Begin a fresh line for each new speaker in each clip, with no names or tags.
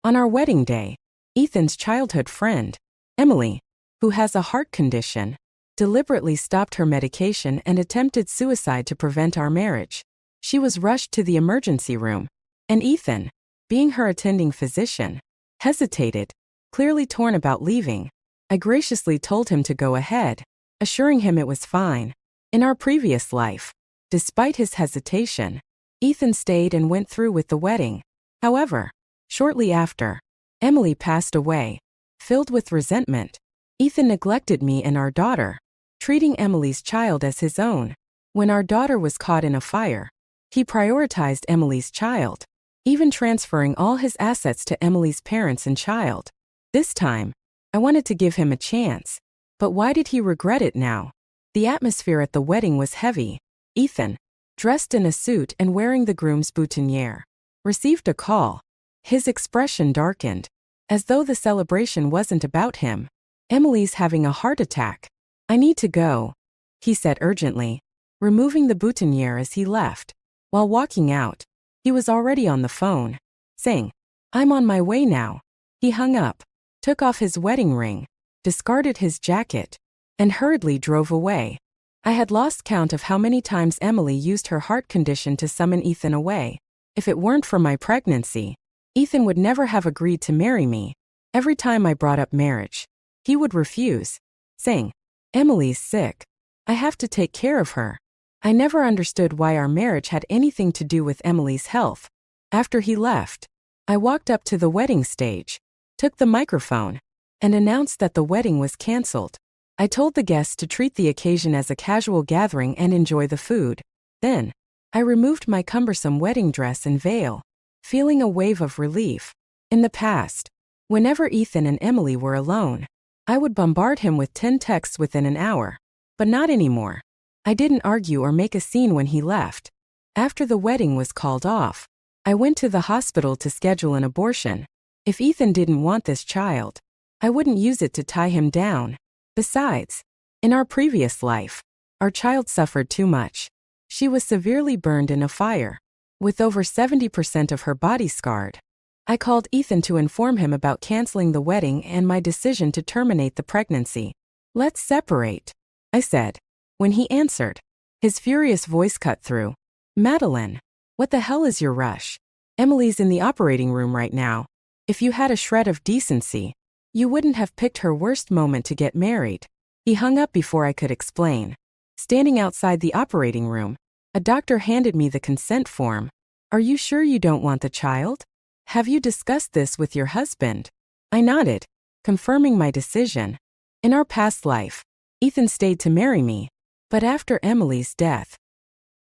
On our wedding day, Ethan's childhood friend, Emily, who has a heart condition, deliberately stopped her medication and attempted suicide to prevent our marriage. She was rushed to the emergency room, and Ethan, being her attending physician, hesitated, clearly torn about leaving. I graciously told him to go ahead, assuring him it was fine. In our previous life, despite his hesitation, Ethan stayed and went through with the wedding. However, shortly after, Emily passed away. Filled with resentment, Ethan neglected me and our daughter, treating Emily's child as his own. When our daughter was caught in a fire, he prioritized Emily's child, even transferring all his assets to Emily's parents and child. This time, I wanted to give him a chance. But why did he regret it now? The atmosphere at the wedding was heavy. Ethan, dressed in a suit and wearing the groom's boutonniere, received a call. His expression darkened, as though the celebration wasn't about him. Emily's having a heart attack. I need to go, he said urgently, removing the boutonniere as he left. While walking out, he was already on the phone, saying, "I'm on my way now." He hung up, took off his wedding ring, discarded his jacket, and hurriedly drove away. I had lost count of how many times Emily used her heart condition to summon Ethan away. If it weren't for my pregnancy, Ethan would never have agreed to marry me. Every time I brought up marriage, he would refuse, saying, "Emily's sick. I have to take care of her." I never understood why our marriage had anything to do with Emily's health. After he left, I walked up to the wedding stage, took the microphone, and announced that the wedding was canceled. I told the guests to treat the occasion as a casual gathering and enjoy the food. Then, I removed my cumbersome wedding dress and veil, feeling a wave of relief. In the past, whenever Ethan and Emily were alone, I would bombard him with 10 texts within an hour. But not anymore. I didn't argue or make a scene when he left. After the wedding was called off, I went to the hospital to schedule an abortion. If Ethan didn't want this child, I wouldn't use it to tie him down. Besides, in our previous life, our child suffered too much. She was severely burned in a fire, with over 70% of her body scarred. I called Ethan to inform him about canceling the wedding and my decision to terminate the pregnancy. "Let's separate," I said. When he answered, his furious voice cut through. "Madeline, what the hell is your rush? Emily's in the operating room right now. If you had a shred of decency, you wouldn't have picked her worst moment to get married." He hung up before I could explain. Standing outside the operating room, a doctor handed me the consent form. "Are you sure you don't want the child? Have you discussed this with your husband?" I nodded, confirming my decision. In our past life, Ethan stayed to marry me, but after Emily's death,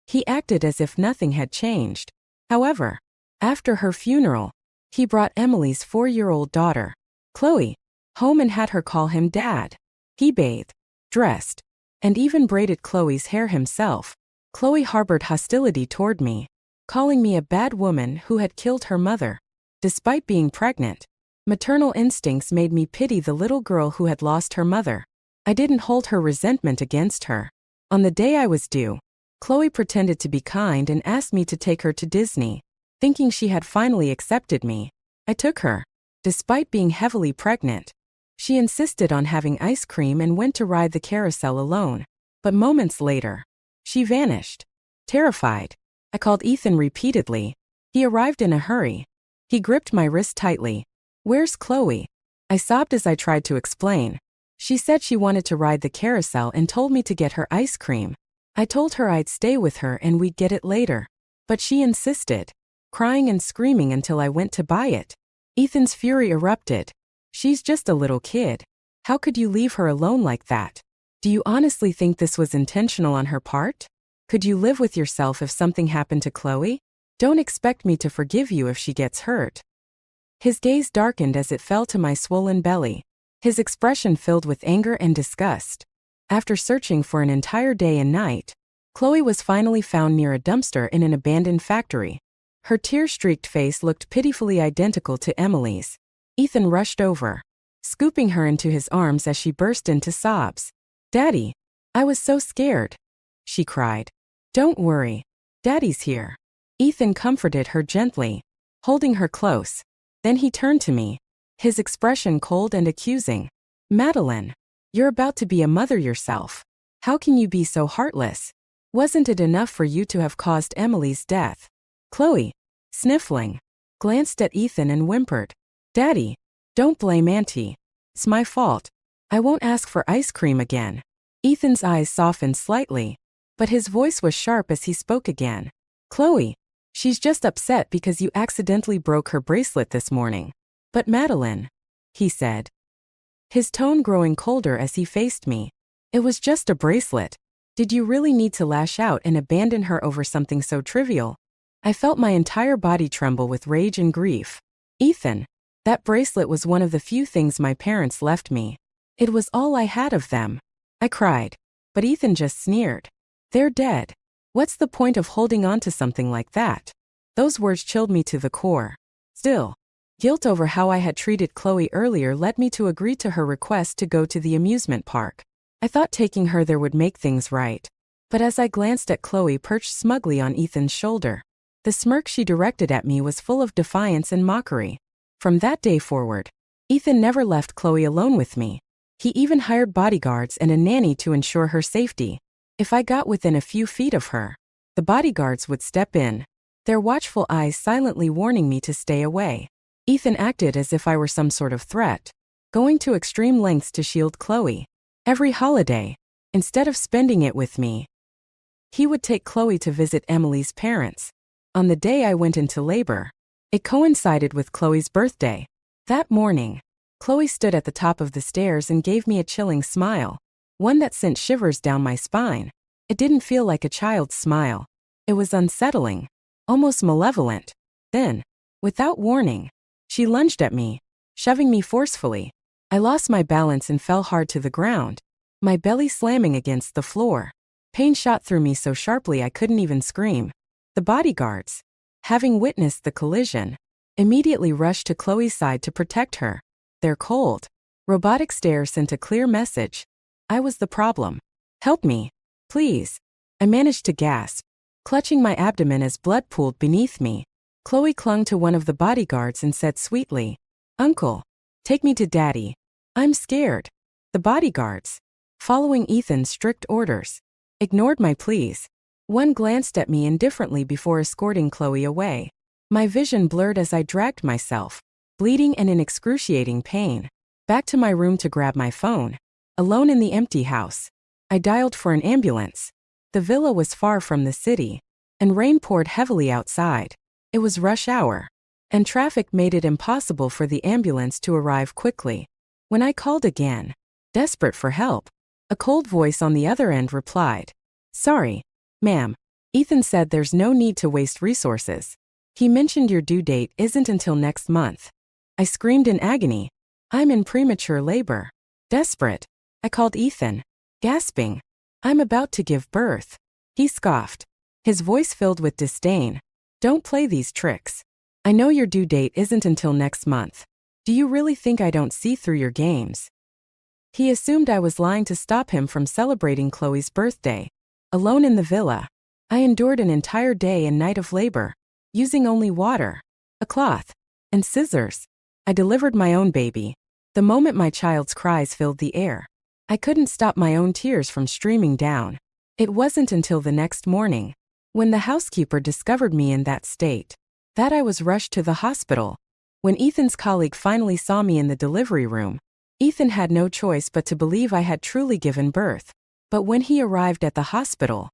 he acted as if nothing had changed. However, after her funeral, he brought Emily's 4-year-old daughter, Chloe, home and had her call him Dad. He bathed, dressed, and even braided Chloe's hair himself. Chloe harbored hostility toward me, calling me a bad woman who had killed her mother. Despite being pregnant, maternal instincts made me pity the little girl who had lost her mother. I didn't hold her resentment against her. On the day I was due, Chloe pretended to be kind and asked me to take her to Disney. Thinking she had finally accepted me, I took her. Despite being heavily pregnant, she insisted on having ice cream and went to ride the carousel alone. But moments later, she vanished. Terrified, I called Ethan repeatedly. He arrived in a hurry. He gripped my wrist tightly. "Where's Chloe?" I sobbed as I tried to explain. She said she wanted to ride the carousel and told me to get her ice cream. I told her I'd stay with her and we'd get it later. But she insisted, crying and screaming until I went to buy it. Ethan's fury erupted. "She's just a little kid. How could you leave her alone like that? Do you honestly think this was intentional on her part? Could you live with yourself if something happened to Chloe? Don't expect me to forgive you if she gets hurt." His gaze darkened as it fell to my swollen belly. His expression filled with anger and disgust. After searching for an entire day and night, Chloe was finally found near a dumpster in an abandoned factory. Her tear-streaked face looked pitifully identical to Emily's. Ethan rushed over, scooping her into his arms as she burst into sobs. "Daddy, I was so scared," she cried. "Don't worry. Daddy's here." Ethan comforted her gently, holding her close. Then he turned to me, his expression cold and accusing. Madeline, you're about to be a mother yourself. How can you be so heartless? Wasn't it enough for you to have caused Emily's death? Chloe, sniffling, glanced at Ethan and whimpered. Daddy, don't blame Auntie. It's my fault. I won't ask for ice cream again. Ethan's eyes softened slightly, but his voice was sharp as he spoke again. Chloe, she's just upset because you accidentally broke her bracelet this morning. But Madeline, he said, his tone growing colder as he faced me. It was just a bracelet. Did you really need to lash out and abandon her over something so trivial? I felt my entire body tremble with rage and grief. Ethan, that bracelet was one of the few things my parents left me. It was all I had of them. I cried, but Ethan just sneered. They're dead. What's the point of holding on to something like that? Those words chilled me to the core. Still, guilt over how I had treated Chloe earlier led me to agree to her request to go to the amusement park. I thought taking her there would make things right. But as I glanced at Chloe perched smugly on Ethan's shoulder, the smirk she directed at me was full of defiance and mockery. From that day forward, Ethan never left Chloe alone with me. He even hired bodyguards and a nanny to ensure her safety. If I got within a few feet of her, the bodyguards would step in, their watchful eyes silently warning me to stay away. Ethan acted as if I were some sort of threat, going to extreme lengths to shield Chloe. Every holiday, instead of spending it with me, he would take Chloe to visit Emily's parents. On the day I went into labor, it coincided with Chloe's birthday. That morning, Chloe stood at the top of the stairs and gave me a chilling smile, one that sent shivers down my spine. It didn't feel like a child's smile. It was unsettling, almost malevolent. Then, without warning, she lunged at me, shoving me forcefully. I lost my balance and fell hard to the ground, my belly slamming against the floor. Pain shot through me so sharply I couldn't even scream. The bodyguards, having witnessed the collision, immediately rushed to Chloe's side to protect her. Their cold, robotic stare sent a clear message. I was the problem. Help me, please. I managed to gasp, clutching my abdomen as blood pooled beneath me. Chloe clung to one of the bodyguards and said sweetly, Uncle, take me to Daddy. I'm scared. The bodyguards, following Ethan's strict orders, ignored my pleas. One glanced at me indifferently before escorting Chloe away. My vision blurred as I dragged myself, bleeding and in excruciating pain, back to my room to grab my phone. Alone in the empty house, I dialed for an ambulance. The villa was far from the city, and rain poured heavily outside. It was rush hour, and traffic made it impossible for the ambulance to arrive quickly. When I called again, desperate for help, a cold voice on the other end replied, Sorry, ma'am. Ethan said there's no need to waste resources. He mentioned your due date isn't until next month. I screamed in agony. I'm in premature labor. Desperate, I called Ethan, gasping. I'm about to give birth. He scoffed, his voice filled with disdain. Don't play these tricks. I know your due date isn't until next month. Do you really think I don't see through your games? He assumed I was lying to stop him from celebrating Chloe's birthday. Alone in the villa, I endured an entire day and night of labor, using only water, a cloth, and scissors. I delivered my own baby. The moment my child's cries filled the air, I couldn't stop my own tears from streaming down. It wasn't until the next morning, when the housekeeper discovered me in that state, that I was rushed to the hospital. When Ethan's colleague finally saw me in the delivery room, Ethan had no choice but to believe I had truly given birth. But when he arrived at the hospital,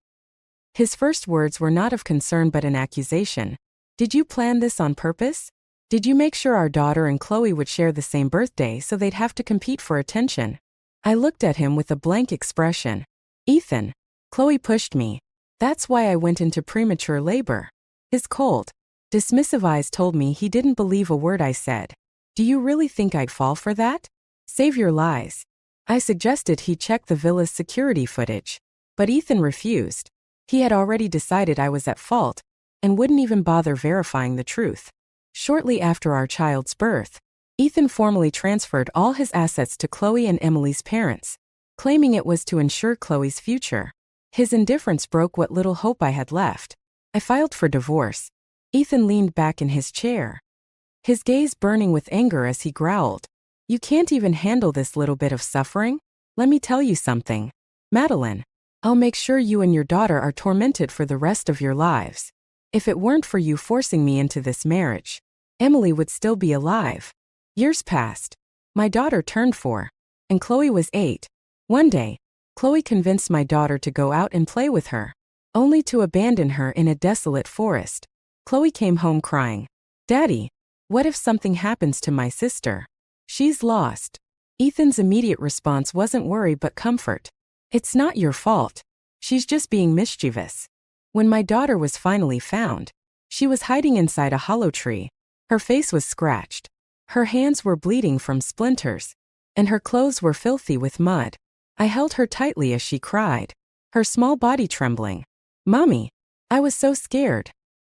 his first words were not of concern but an accusation. Did you plan this on purpose? Did you make sure our daughter and Chloe would share the same birthday so they'd have to compete for attention? I looked at him with a blank expression. Ethan, Chloe pushed me. That's why I went into premature labor. His cold, dismissive eyes told me he didn't believe a word I said. Do you really think I'd fall for that? Save your lies. I suggested he check the villa's security footage, but Ethan refused. He had already decided I was at fault, and wouldn't even bother verifying the truth. Shortly after our child's birth, Ethan formally transferred all his assets to Chloe and Emily's parents, claiming it was to ensure Chloe's future. His indifference broke what little hope I had left. I filed for divorce. Ethan leaned back in his chair, his gaze burning with anger as he growled, "You can't even handle this little bit of suffering? Let me tell you something, Madeline. I'll make sure you and your daughter are tormented for the rest of your lives. If it weren't for you forcing me into this marriage, Emily would still be alive." Years passed. My daughter turned 4, and Chloe was 8. One day, Chloe convinced my daughter to go out and play with her, only to abandon her in a desolate forest. Chloe came home crying, "Daddy, what if something happens to my sister? She's lost." Ethan's immediate response wasn't worry but comfort. "It's not your fault. She's just being mischievous." When my daughter was finally found, she was hiding inside a hollow tree. Her face was scratched. Her hands were bleeding from splinters, and her clothes were filthy with mud. I held her tightly as she cried, her small body trembling. "Mommy, I was so scared,"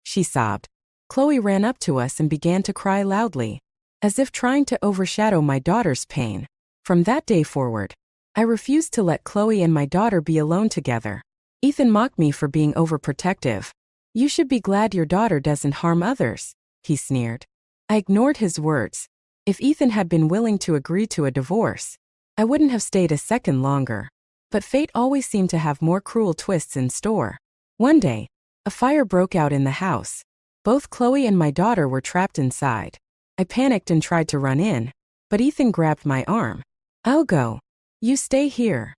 she sobbed. Chloe ran up to us and began to cry loudly, as if trying to overshadow my daughter's pain. From that day forward, I refused to let Chloe and my daughter be alone together. Ethan mocked me for being overprotective. "You should be glad your daughter doesn't harm others," he sneered. I ignored his words. If Ethan had been willing to agree to a divorce, I wouldn't have stayed a second longer. But fate always seemed to have more cruel twists in store. One day, a fire broke out in the house. Both Chloe and my daughter were trapped inside. I panicked and tried to run in, but Ethan grabbed my arm. "I'll go. You stay here,"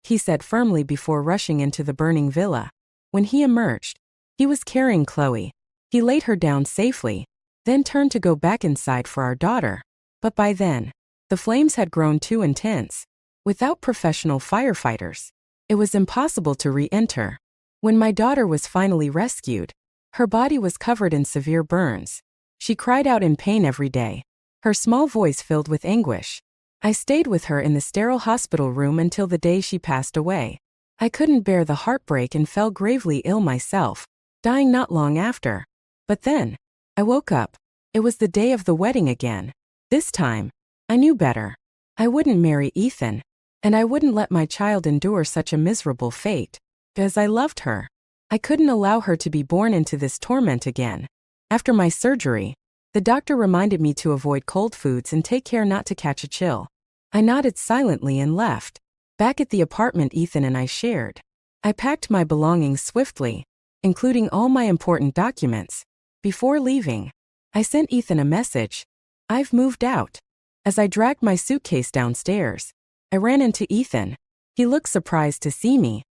he said firmly before rushing into the burning villa. When he emerged, he was carrying Chloe. He laid her down safely, then turned to go back inside for our daughter. But by then, the flames had grown too intense. Without professional firefighters, it was impossible to re-enter. When my daughter was finally rescued, her body was covered in severe burns. She cried out in pain every day, her small voice filled with anguish. I stayed with her in the sterile hospital room until the day she passed away. I couldn't bear the heartbreak and fell gravely ill myself, dying not long after. But then, I woke up. It was the day of the wedding again. This time, I knew better. I wouldn't marry Ethan, and I wouldn't let my child endure such a miserable fate. Because I loved her, I couldn't allow her to be born into this torment again. After my surgery, the doctor reminded me to avoid cold foods and take care not to catch a chill. I nodded silently and left. Back at the apartment Ethan and I shared, I packed my belongings swiftly, including all my important documents. Before leaving, I sent Ethan a message. "I've moved out." As I dragged my suitcase downstairs, I ran into Ethan. He looked surprised to see me,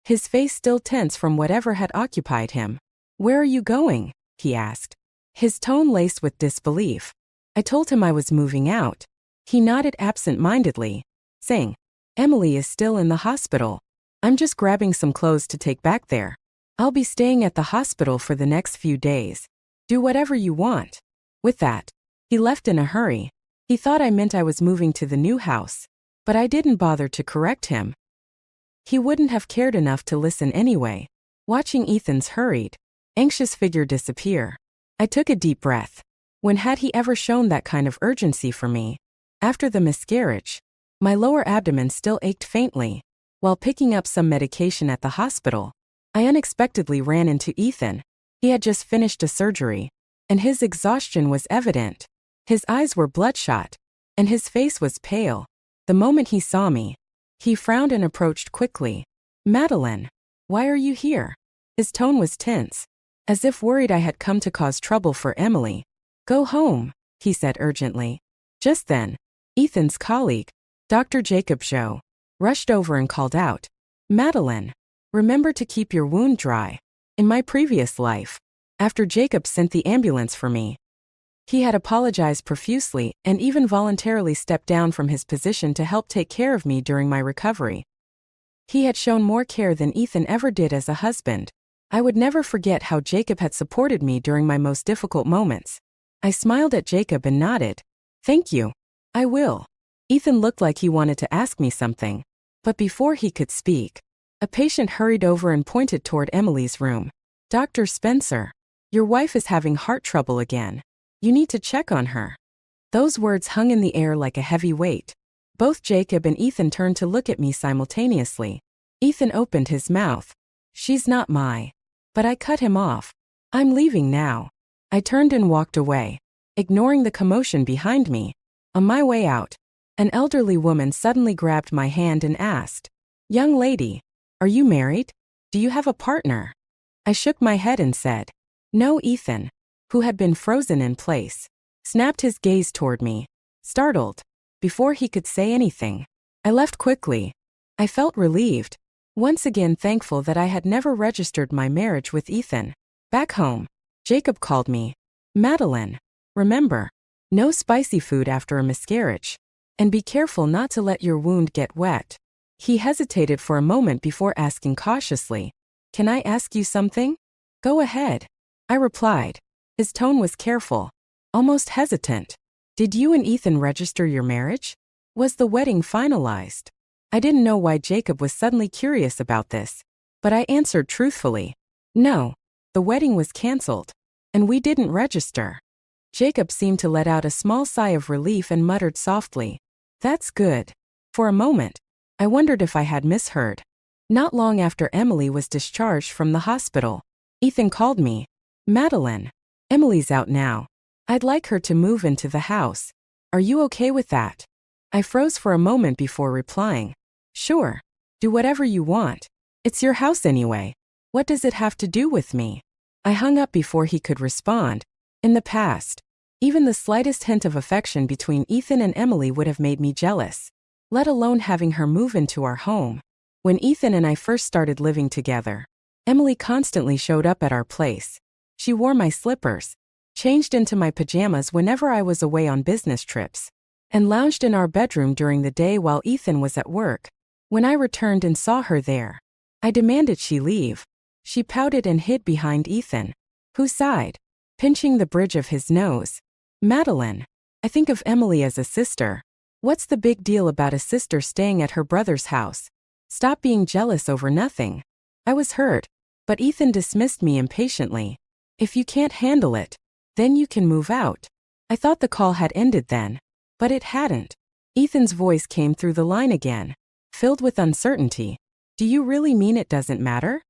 his face still tense from whatever had occupied him. "Where are you going?" he asked, his tone laced with disbelief. I told him I was moving out. He nodded absent-mindedly, saying, "Emily is still in the hospital. I'm just grabbing some clothes to take back there. I'll be staying at the hospital for the next few days. Do whatever you want." With that, he left in a hurry. He thought I meant I was moving to the new house, but I didn't bother to correct him. He wouldn't have cared enough to listen anyway. Watching Ethan's hurried, anxious figure disappear, I took a deep breath. When had he ever shown that kind of urgency for me? After the miscarriage, my lower abdomen still ached faintly. While picking up some medication at the hospital, I unexpectedly ran into Ethan. He had just finished a surgery, and his exhaustion was evident. His eyes were bloodshot, and his face was pale. The moment he saw me, he frowned and approached quickly. "Madeline, why are you here?" His tone was tense, as if worried I had come to cause trouble for Emily. "Go home," he said urgently. Just then, Ethan's colleague, Dr. Jacob Joe, rushed over and called out, "Madeline, remember to keep your wound dry." In my previous life, after Jacob sent the ambulance for me, he had apologized profusely and even voluntarily stepped down from his position to help take care of me during my recovery. He had shown more care than Ethan ever did as a husband. I would never forget how Jacob had supported me during my most difficult moments. I smiled at Jacob and nodded. "Thank you. I will." Ethan looked like he wanted to ask me something, but before he could speak, a patient hurried over and pointed toward Emily's room. "Dr. Spencer, your wife is having heart trouble again. You need to check on her." Those words hung in the air like a heavy weight. Both Jacob and Ethan turned to look at me simultaneously. Ethan opened his mouth. "She's not my..." But I cut him off. "I'm leaving now." I turned and walked away. ignoring the commotion behind me. On my way out, an elderly woman suddenly grabbed my hand and asked, "Young lady, are you married? Do you have a partner?" I shook my head and said, "No." Ethan, who had been frozen in place, snapped his gaze toward me, startled. Before he could say anything, I left quickly. I felt relieved, once again thankful that I had never registered my marriage with Ethan. Back home, Jacob called me, "Madeline, remember, no spicy food after a miscarriage. And be careful not to let your wound get wet." He hesitated for a moment before asking cautiously, "Can I ask you something?" "Go ahead," I replied. His tone was careful, almost hesitant. "Did you and Ethan register your marriage? Was the wedding finalized?" I didn't know why Jacob was suddenly curious about this, but I answered truthfully, "No, the wedding was canceled, and we didn't register." Jacob seemed to let out a small sigh of relief and muttered softly, "That's good." For a moment, I wondered if I had misheard. Not long after Emily was discharged from the hospital, Ethan called me, "Madeline, Emily's out now. I'd like her to move into the house. Are you okay with that?" I froze for a moment before replying, "Sure. Do whatever you want. It's your house anyway. What does it have to do with me?" I hung up before he could respond. In the past, even the slightest hint of affection between Ethan and Emily would have made me jealous, let alone having her move into our home. When Ethan and I first started living together, Emily constantly showed up at our place. She wore my slippers, changed into my pajamas whenever I was away on business trips, and lounged in our bedroom during the day while Ethan was at work. When I returned and saw her there, I demanded she leave. She pouted and hid behind Ethan, who sighed, pinching the bridge of his nose. "Madeline, I think of Emily as a sister. What's the big deal about a sister staying at her brother's house? Stop being jealous over nothing." I was hurt, but Ethan dismissed me impatiently. "If you can't handle it, then you can move out." I thought the call had ended then, but it hadn't. Ethan's voice came through the line again, filled with uncertainty. "Do you really mean it doesn't matter?"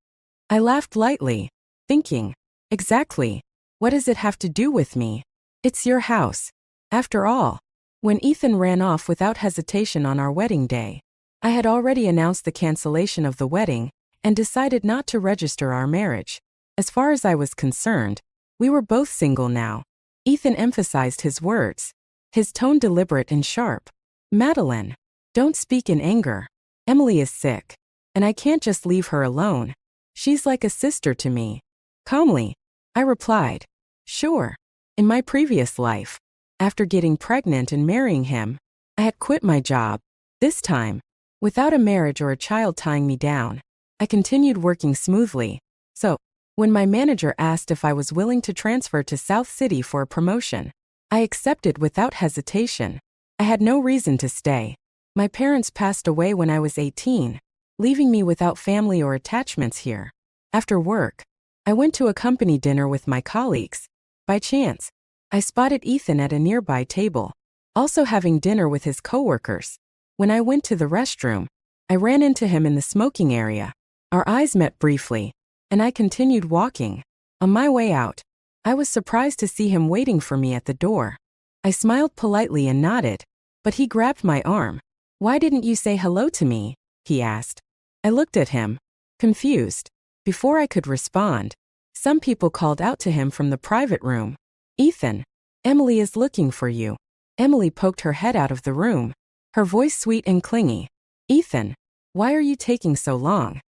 I laughed lightly, thinking, "Exactly. What does it have to do with me? It's your house. After all." When Ethan ran off without hesitation on our wedding day, I had already announced the cancellation of the wedding and decided not to register our marriage. As far as I was concerned, we were both single now. Ethan emphasized his words, his tone deliberate and sharp. "Madeline, don't speak in anger. Emily is sick, and I can't just leave her alone. She's like a sister to me." Calmly, I replied, "Sure. In my previous life, after getting pregnant and marrying him, I had quit my job. This time, without a marriage or a child tying me down, I continued working smoothly. So, when my manager asked if I was willing to transfer to South City for a promotion, I accepted without hesitation. I had no reason to stay. My parents passed away when I was 18, leaving me without family or attachments here. After work, I went to a company dinner with my colleagues. By chance, I spotted Ethan at a nearby table, also having dinner with his coworkers. When I went to the restroom, I ran into him in the smoking area. Our eyes met briefly, and I continued walking. On my way out, I was surprised to see him waiting for me at the door. I smiled politely and nodded, but he grabbed my arm. "Why didn't you say hello to me?" he asked. I looked at him, confused. Before I could respond, some people called out to him from the private room, "Ethan, Emily is looking for you." Emily poked her head out of the room, her voice sweet and clingy. "Ethan, why are you taking so long?"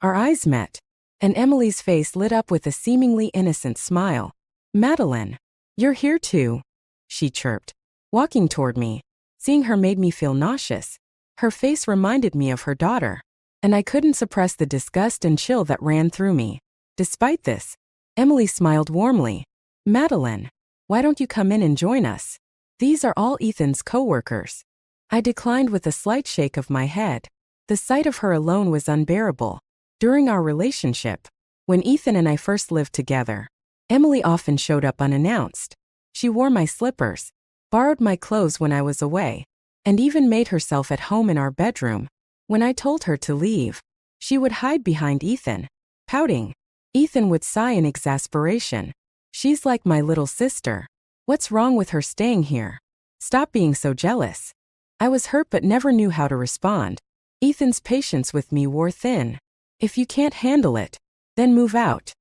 Our eyes met, and Emily's face lit up with a seemingly innocent smile. "Madeline, you're here too," she chirped, walking toward me. Seeing her made me feel nauseous. Her face reminded me of her daughter, and I couldn't suppress the disgust and chill that ran through me. Despite this, Emily smiled warmly. "Madeline, why don't you come in and join us? These are all Ethan's coworkers." I declined with a slight shake of my head. The sight of her alone was unbearable. During our relationship, when Ethan and I first lived together, Emily often showed up unannounced. She wore my slippers, borrowed my clothes when I was away, and even made herself at home in our bedroom. When I told her to leave, she would hide behind Ethan, pouting. Ethan would sigh in exasperation. "She's like my little sister. What's wrong with her staying here? Stop being so jealous. I was hurt but never knew how to respond. Ethan's patience with me wore thin. If you can't handle it, then move out,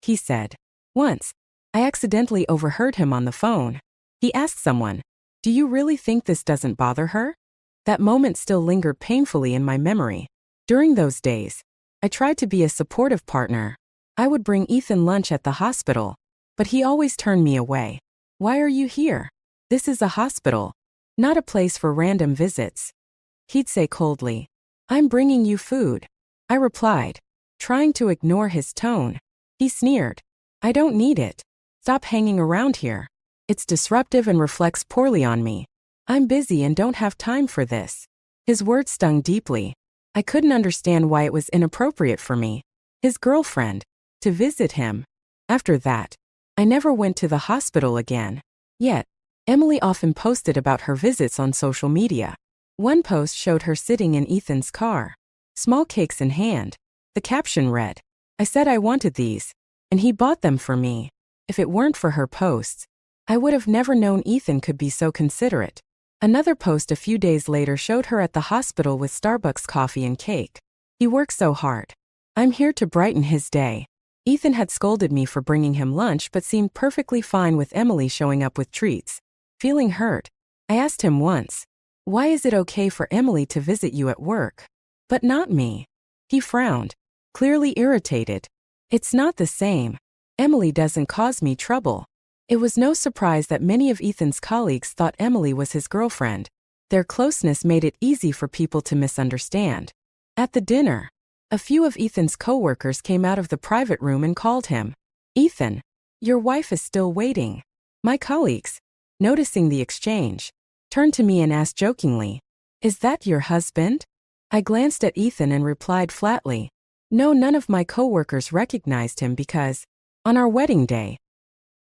he said. Once, I accidentally overheard him on the phone. He asked someone, "Do you really think this doesn't bother her?" That moment still lingered painfully in my memory. During those days, I tried to be a supportive partner. I would bring Ethan lunch at the hospital, but he always turned me away. "Why are you here? This is a hospital, not a place for random visits," he'd say coldly. "I'm bringing you food," I replied, trying to ignore his tone. He sneered. "I don't need it. Stop hanging around here. It's disruptive and reflects poorly on me. I'm busy and don't have time for this." His words stung deeply. I couldn't understand why it was inappropriate for me, his girlfriend, to visit him. After that, I never went to the hospital again. Yet, Emily often posted about her visits on social media. One post showed her sitting in Ethan's car, small cakes in hand. The caption read, "I said I wanted these, and he bought them for me." If it weren't for her posts, I would have never known Ethan could be so considerate. Another post a few days later showed her at the hospital with Starbucks coffee and cake. He works so hard. I'm here to brighten his day. Ethan had scolded me for bringing him lunch but seemed perfectly fine with Emily showing up with treats. Feeling hurt, I asked him once, "Why is it okay for Emily to visit you at work, but not me?" He frowned, clearly irritated. "It's not the same. Emily doesn't cause me trouble." It was no surprise that many of Ethan's colleagues thought Emily was his girlfriend. Their closeness made it easy for people to misunderstand. At the dinner, a few of Ethan's coworkers came out of the private room and called him, "Ethan, your wife is still waiting." My colleagues, noticing the exchange, turned to me and asked jokingly, "Is that your husband?" I glanced at Ethan and replied flatly, "No." None of my coworkers recognized him because, on our wedding day,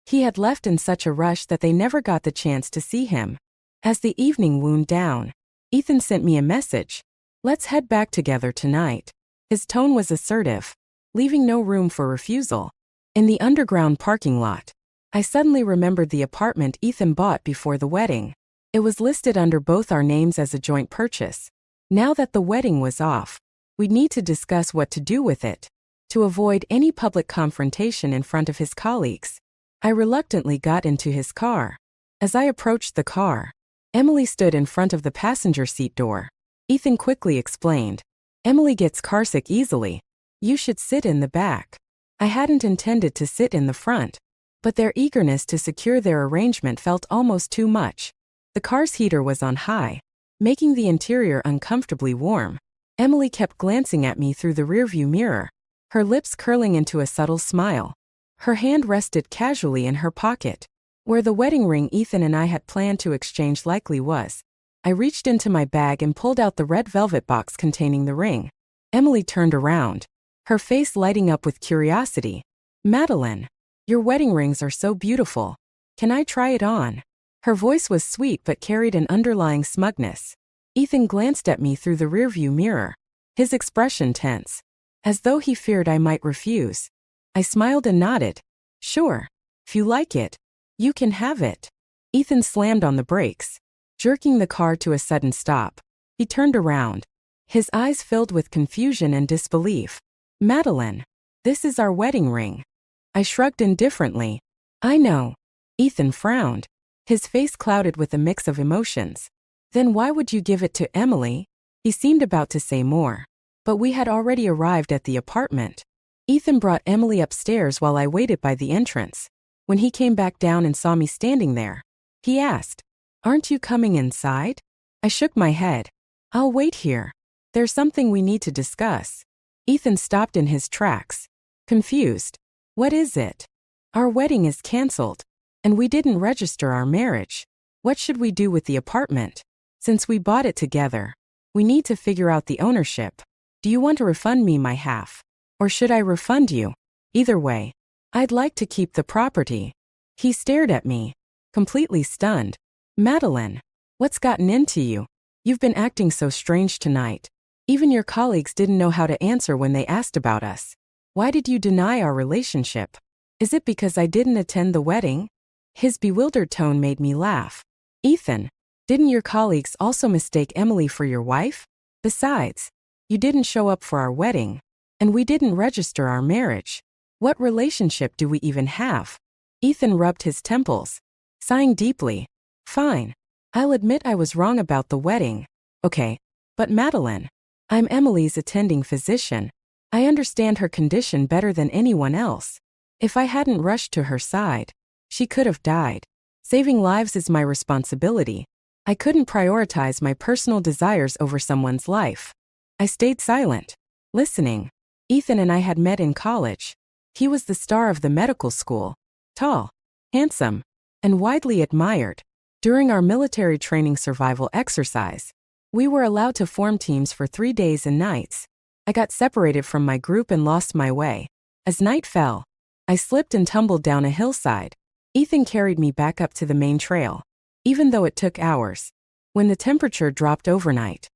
he had left in such a rush that they never got the chance to see him. As the evening wound down, Ethan sent me a message. "Let's head back together tonight." His tone was assertive, leaving no room for refusal. In the underground parking lot, I suddenly remembered the apartment Ethan bought before the wedding. It was listed under both our names as a joint purchase. Now that the wedding was off, we'd need to discuss what to do with it. To avoid any public confrontation in front of his colleagues, I reluctantly got into his car. As I approached the car, Emily stood in front of the passenger seat door. Ethan quickly explained, "Emily gets carsick easily. You should sit in the back." I hadn't intended to sit in the front, but their eagerness to secure their arrangement felt almost too much. The car's heater was on high, making the interior uncomfortably warm. Emily kept glancing at me through the rearview mirror, her lips curling into a subtle smile. Her hand rested casually in her pocket, where the wedding ring Ethan and I had planned to exchange likely was. I reached into my bag and pulled out the red velvet box containing the ring. Emily turned around, her face lighting up with curiosity. "Madeline, your wedding rings are so beautiful. Can I try it on?" Her voice was sweet but carried an underlying smugness. Ethan glanced at me through the rearview mirror, his expression tense, as though he feared I might refuse. I smiled and nodded. "Sure. If you like it, you can have it." Ethan slammed on the brakes, jerking the car to a sudden stop. He turned around, his eyes filled with confusion and disbelief. "Madeline, this is our wedding ring." I shrugged indifferently. "I know." Ethan frowned, his face clouded with a mix of emotions. "Then why would you give it to Emily?" He seemed about to say more, but we had already arrived at the apartment. Ethan brought Emily upstairs while I waited by the entrance. When he came back down and saw me standing there, he asked, "Aren't you coming inside?" I shook my head. "I'll wait here. There's something we need to discuss." Ethan stopped in his tracks, confused. "What is it?" "Our wedding is canceled, and we didn't register our marriage. What should we do with the apartment? Since we bought it together, we need to figure out the ownership. Do you want to refund me my half? Or should I refund you? Either way, I'd like to keep the property." He stared at me, completely stunned. "Madeline, what's gotten into you? You've been acting so strange tonight. Even your colleagues didn't know how to answer when they asked about us. Why did you deny our relationship? Is it because I didn't attend the wedding?" His bewildered tone made me laugh. Ethan, didn't your colleagues also mistake Emily for your wife? Besides, you didn't show up for our wedding, and we didn't register our marriage. What relationship do we even have? Ethan rubbed his temples, sighing deeply. Fine. I'll admit I was wrong about the wedding. Okay. But Madeline, I'm Emily's attending physician. I understand her condition better than anyone else. If I hadn't rushed to her side, she could have died. Saving lives is my responsibility. I couldn't prioritize my personal desires over someone's life. I stayed silent, listening. Ethan and I had met in college. He was the star of the medical school, tall, handsome, and widely admired. During our military training survival exercise, we were allowed to form teams for 3 days and nights. I got separated from my group and lost my way. As night fell, I slipped and tumbled down a hillside. Ethan carried me back up to the main trail, even though it took hours. When the temperature dropped overnight,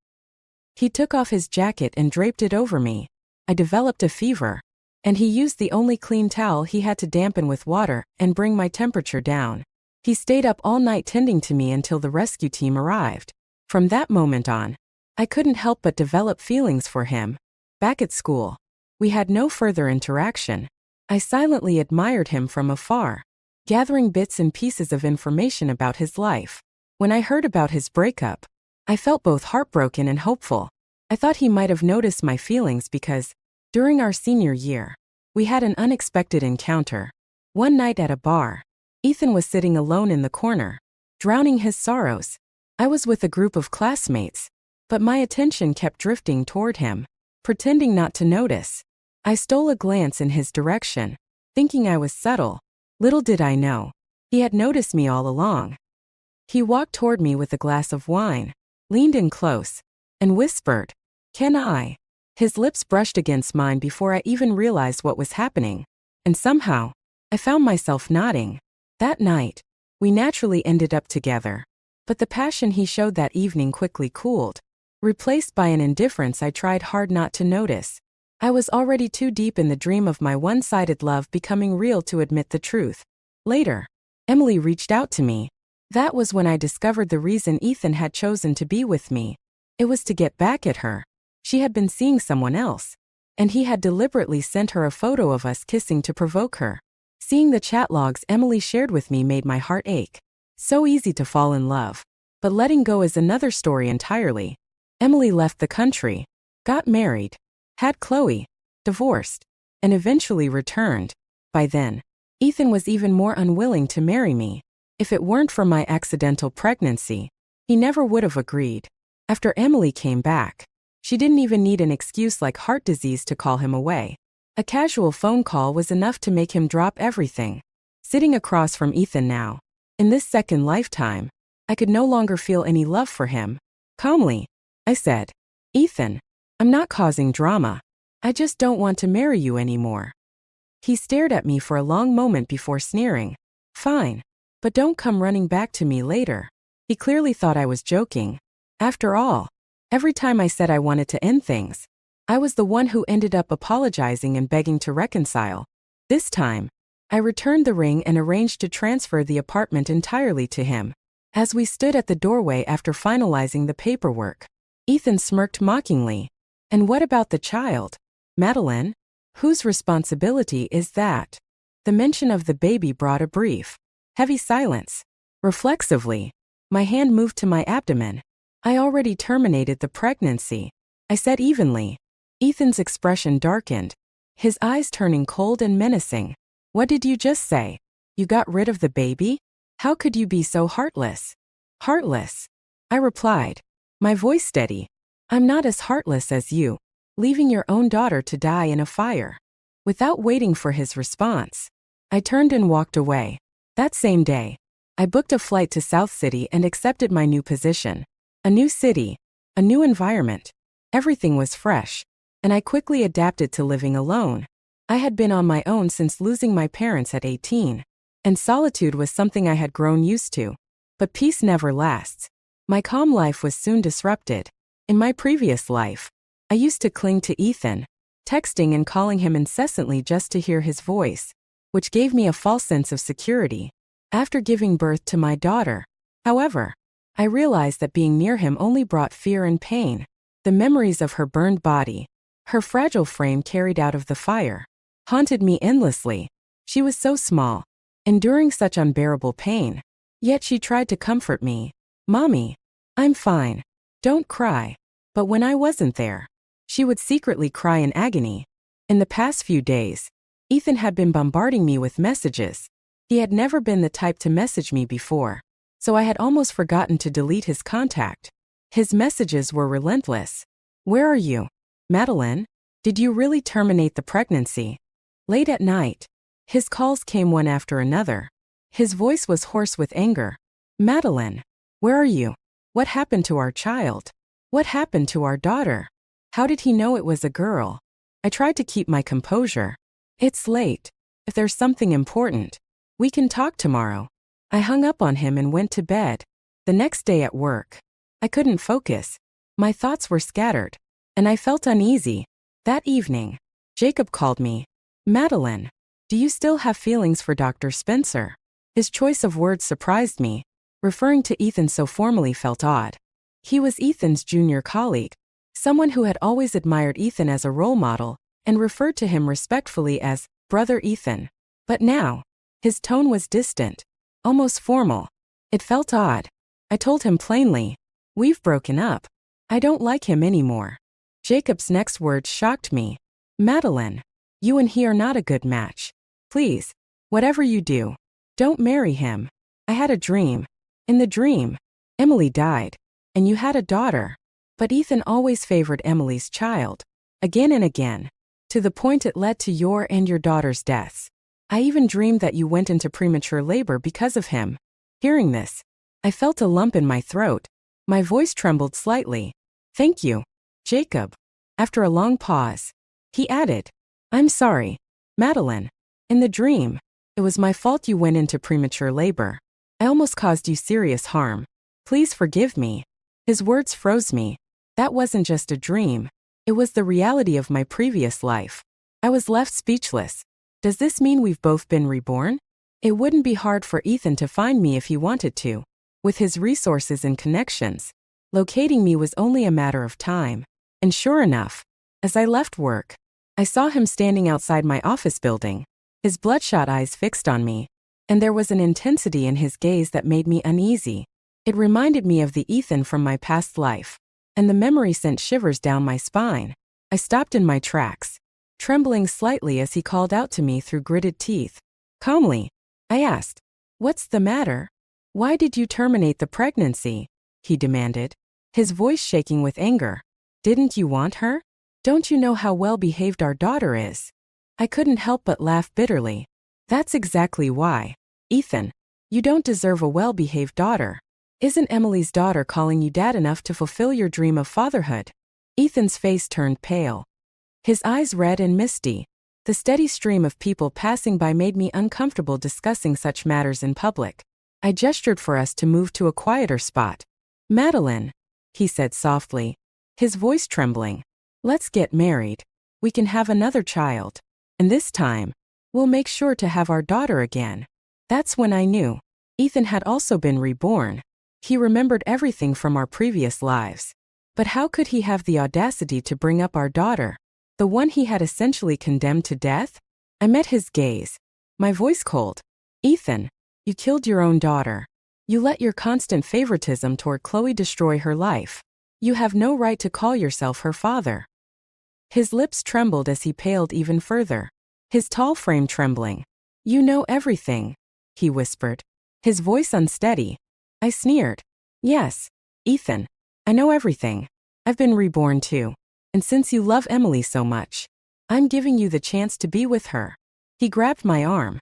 he took off his jacket and draped it over me. I developed a fever, and he used the only clean towel he had to dampen with water and bring my temperature down. He stayed up all night tending to me until the rescue team arrived. From that moment on, I couldn't help but develop feelings for him. Back at school, we had no further interaction. I silently admired him from afar, gathering bits and pieces of information about his life. When I heard about his breakup, I felt both heartbroken and hopeful. I thought he might have noticed my feelings because, during our senior year, we had an unexpected encounter. One night at a bar, Ethan was sitting alone in the corner, drowning his sorrows. I was with a group of classmates, but my attention kept drifting toward him. Pretending not to notice, I stole a glance in his direction, thinking I was subtle. Little did I know, he had noticed me all along. He walked toward me with a glass of wine, leaned in close, and whispered, "Can I?" His lips brushed against mine before I even realized what was happening, and somehow, I found myself nodding. That night, we naturally ended up together, but the passion he showed that evening quickly cooled, replaced by an indifference I tried hard not to notice. I was already too deep in the dream of my one-sided love becoming real to admit the truth. Later, Emily reached out to me. That was when I discovered the reason Ethan had chosen to be with me. It was to get back at her. She had been seeing someone else, and he had deliberately sent her a photo of us kissing to provoke her. Seeing the chat logs Emily shared with me made my heart ache. So easy to fall in love. But letting go is another story entirely. Emily left the country, got married, had Chloe, divorced, and eventually returned. By then, Ethan was even more unwilling to marry me. If it weren't for my accidental pregnancy, he never would have agreed. After Emily came back, she didn't even need an excuse like heart disease to call him away. A casual phone call was enough to make him drop everything. Sitting across from Ethan now, in this second lifetime, I could no longer feel any love for him. Calmly, I said, "Ethan, I'm not causing drama. I just don't want to marry you anymore." He stared at me for a long moment before sneering. "Fine, but don't come running back to me later." He clearly thought I was joking. After all, every time I said I wanted to end things, I was the one who ended up apologizing and begging to reconcile. This time, I returned the ring and arranged to transfer the apartment entirely to him. As we stood at the doorway after finalizing the paperwork, Ethan smirked mockingly. "And what about the child, Madeline? Whose responsibility is that?" The mention of the baby brought a brief, heavy silence. Reflexively, my hand moved to my abdomen. "I already terminated the pregnancy," I said evenly. Ethan's expression darkened, his eyes turning cold and menacing. "What did you just say? You got rid of the baby? How could you be so heartless?" "Heartless?" I replied, my voice steady. "I'm not as heartless as you, leaving your own daughter to die in a fire." Without waiting for his response, I turned and walked away. That same day, I booked a flight to South City and accepted my new position. A new city, a new environment. Everything was fresh, and I quickly adapted to living alone. I had been on my own since losing my parents at 18, and solitude was something I had grown used to. But peace never lasts. My calm life was soon disrupted. In my previous life, I used to cling to Ethan, texting and calling him incessantly just to hear his voice, which gave me a false sense of security. after giving birth to my daughter. However, I realized that being near him only brought fear and pain. The memories of her burned body, her fragile frame carried out of the fire, haunted me endlessly. She was so small, enduring such unbearable pain. Yet she tried to comfort me. "Mommy, I'm fine. Don't cry." But when I wasn't there, she would secretly cry in agony. In the past few days, Ethan had been bombarding me with messages. He had never been the type to message me before, so I had almost forgotten to delete his contact. His messages were relentless. "Where are you? Madeline? Did you really terminate the pregnancy?" Late at night, his calls came one after another. His voice was hoarse with anger. "Madeline, where are you? What happened to our child? What happened to our daughter? How did he know it was a girl?" I tried to keep my composure. "It's late. If there's something important, we can talk tomorrow." I hung up on him and went to bed. The next day at work, I couldn't focus. My thoughts were scattered, and I felt uneasy. That evening, Jacob called me. "Madeline, do you still have feelings for Dr. Spencer?" His choice of words surprised me. Referring to Ethan so formally felt odd. He was Ethan's junior colleague, someone who had always admired Ethan as a role model and referred to him respectfully as Brother Ethan. But now, his tone was distant, almost formal. It felt odd. I told him plainly, "We've broken up. I don't like him anymore." Jacob's next words shocked me. "Madeline, you and he are not a good match. Please, whatever you do, don't marry him." I had a dream. In the dream, Emily died, and you had a daughter. But Ethan always favored Emily's child, again and again, to the point it led to your and your daughter's deaths. I even dreamed that you went into premature labor because of him. Hearing this, I felt a lump in my throat. My voice trembled slightly. "Thank you, Jacob." After a long pause, he added, "I'm sorry, Madeline. In the dream, it was my fault you went into premature labor. I almost caused you serious harm. Please forgive me." His words froze me. That wasn't just a dream. It was the reality of my previous life. I was left speechless. Does this mean we've both been reborn? It wouldn't be hard for Ethan to find me if he wanted to. With his resources and connections, locating me was only a matter of time. And sure enough, as I left work, I saw him standing outside my office building, his bloodshot eyes fixed on me, and there was an intensity in his gaze that made me uneasy. It reminded me of the Ethan from my past life, and the memory sent shivers down my spine. I stopped in my tracks, trembling slightly as he called out to me through gritted teeth. Calmly, I asked, "What's the matter? Why did you terminate the pregnancy?" he demanded, his voice shaking with anger. "Didn't you want her? Don't you know how well-behaved our daughter is?" I couldn't help but laugh bitterly. "That's exactly why. Ethan, you don't deserve a well-behaved daughter. Isn't Emily's daughter calling you dad enough to fulfill your dream of fatherhood?" Ethan's face turned pale, his eyes red and misty. The steady stream of people passing by made me uncomfortable discussing such matters in public. I gestured for us to move to a quieter spot. "Madeline," he said softly, his voice trembling, "let's get married. We can have another child. And this time, we'll make sure to have our daughter again." That's when I knew. Ethan had also been reborn. He remembered everything from our previous lives. But how could he have the audacity to bring up our daughter, the one he had essentially condemned to death? I met his gaze, my voice cold. "Ethan, you killed your own daughter. You let your constant favoritism toward Chloe destroy her life. You have no right to call yourself her father." His lips trembled as he paled even further, his tall frame trembling. "You know everything," he whispered, his voice unsteady. I sneered. "Yes, Ethan, I know everything. I've been reborn too. And since you love Emily so much, I'm giving you the chance to be with her." He grabbed my arm,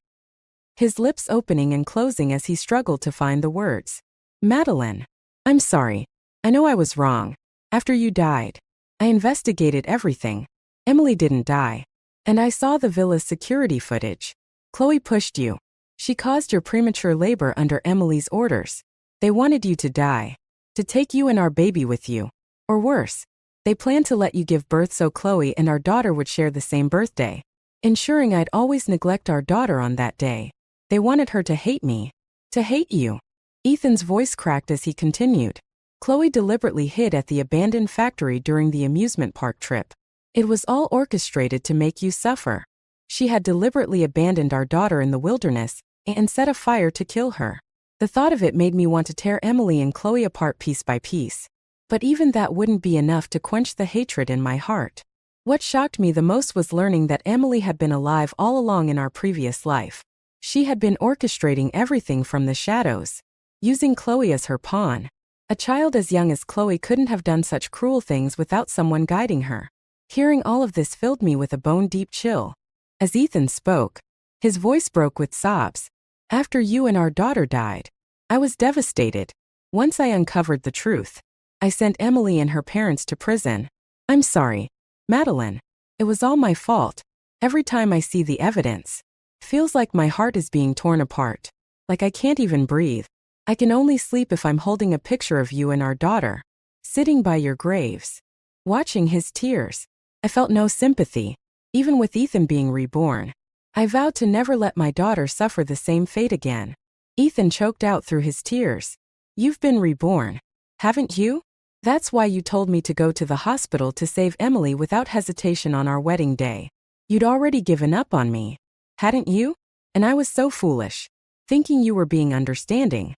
his lips opening and closing as he struggled to find the words. "Madeline, I'm sorry. I know I was wrong. After you died, I investigated everything. Emily didn't die. And I saw the villa's security footage. Chloe pushed you. She caused your premature labor under Emily's orders. They wanted you to die, to take you and our baby with you. Or worse, they planned to let you give birth so Chloe and our daughter would share the same birthday, ensuring I'd always neglect our daughter on that day. They wanted her to hate me. To hate you. Ethan's voice cracked as he continued. Chloe deliberately hid at the abandoned factory during the amusement park trip. It was all orchestrated to make you suffer. She had deliberately abandoned our daughter in the wilderness and set a fire to kill her. The thought of it made me want to tear Emily and Chloe apart piece by piece. But even that wouldn't be enough to quench the hatred in my heart. What shocked me the most was learning that Emily had been alive all along in our previous life. She had been orchestrating everything from the shadows, using Chloe as her pawn. A child as young as Chloe couldn't have done such cruel things without someone guiding her. Hearing all of this filled me with a bone-deep chill. As Ethan spoke, his voice broke with sobs. After you and our daughter died, I was devastated. Once I uncovered the truth, I sent Emily and her parents to prison. I'm sorry, Madeline. It was all my fault. Every time I see the evidence, feels like my heart is being torn apart. Like I can't even breathe. I can only sleep if I'm holding a picture of you and our daughter, sitting by your graves, watching his tears. I felt no sympathy, even with Ethan being reborn. I vowed to never let my daughter suffer the same fate again. Ethan choked out through his tears. You've been reborn, haven't you? That's why you told me to go to the hospital to save Emily without hesitation on our wedding day. You'd already given up on me, hadn't you? And I was so foolish, thinking you were being understanding.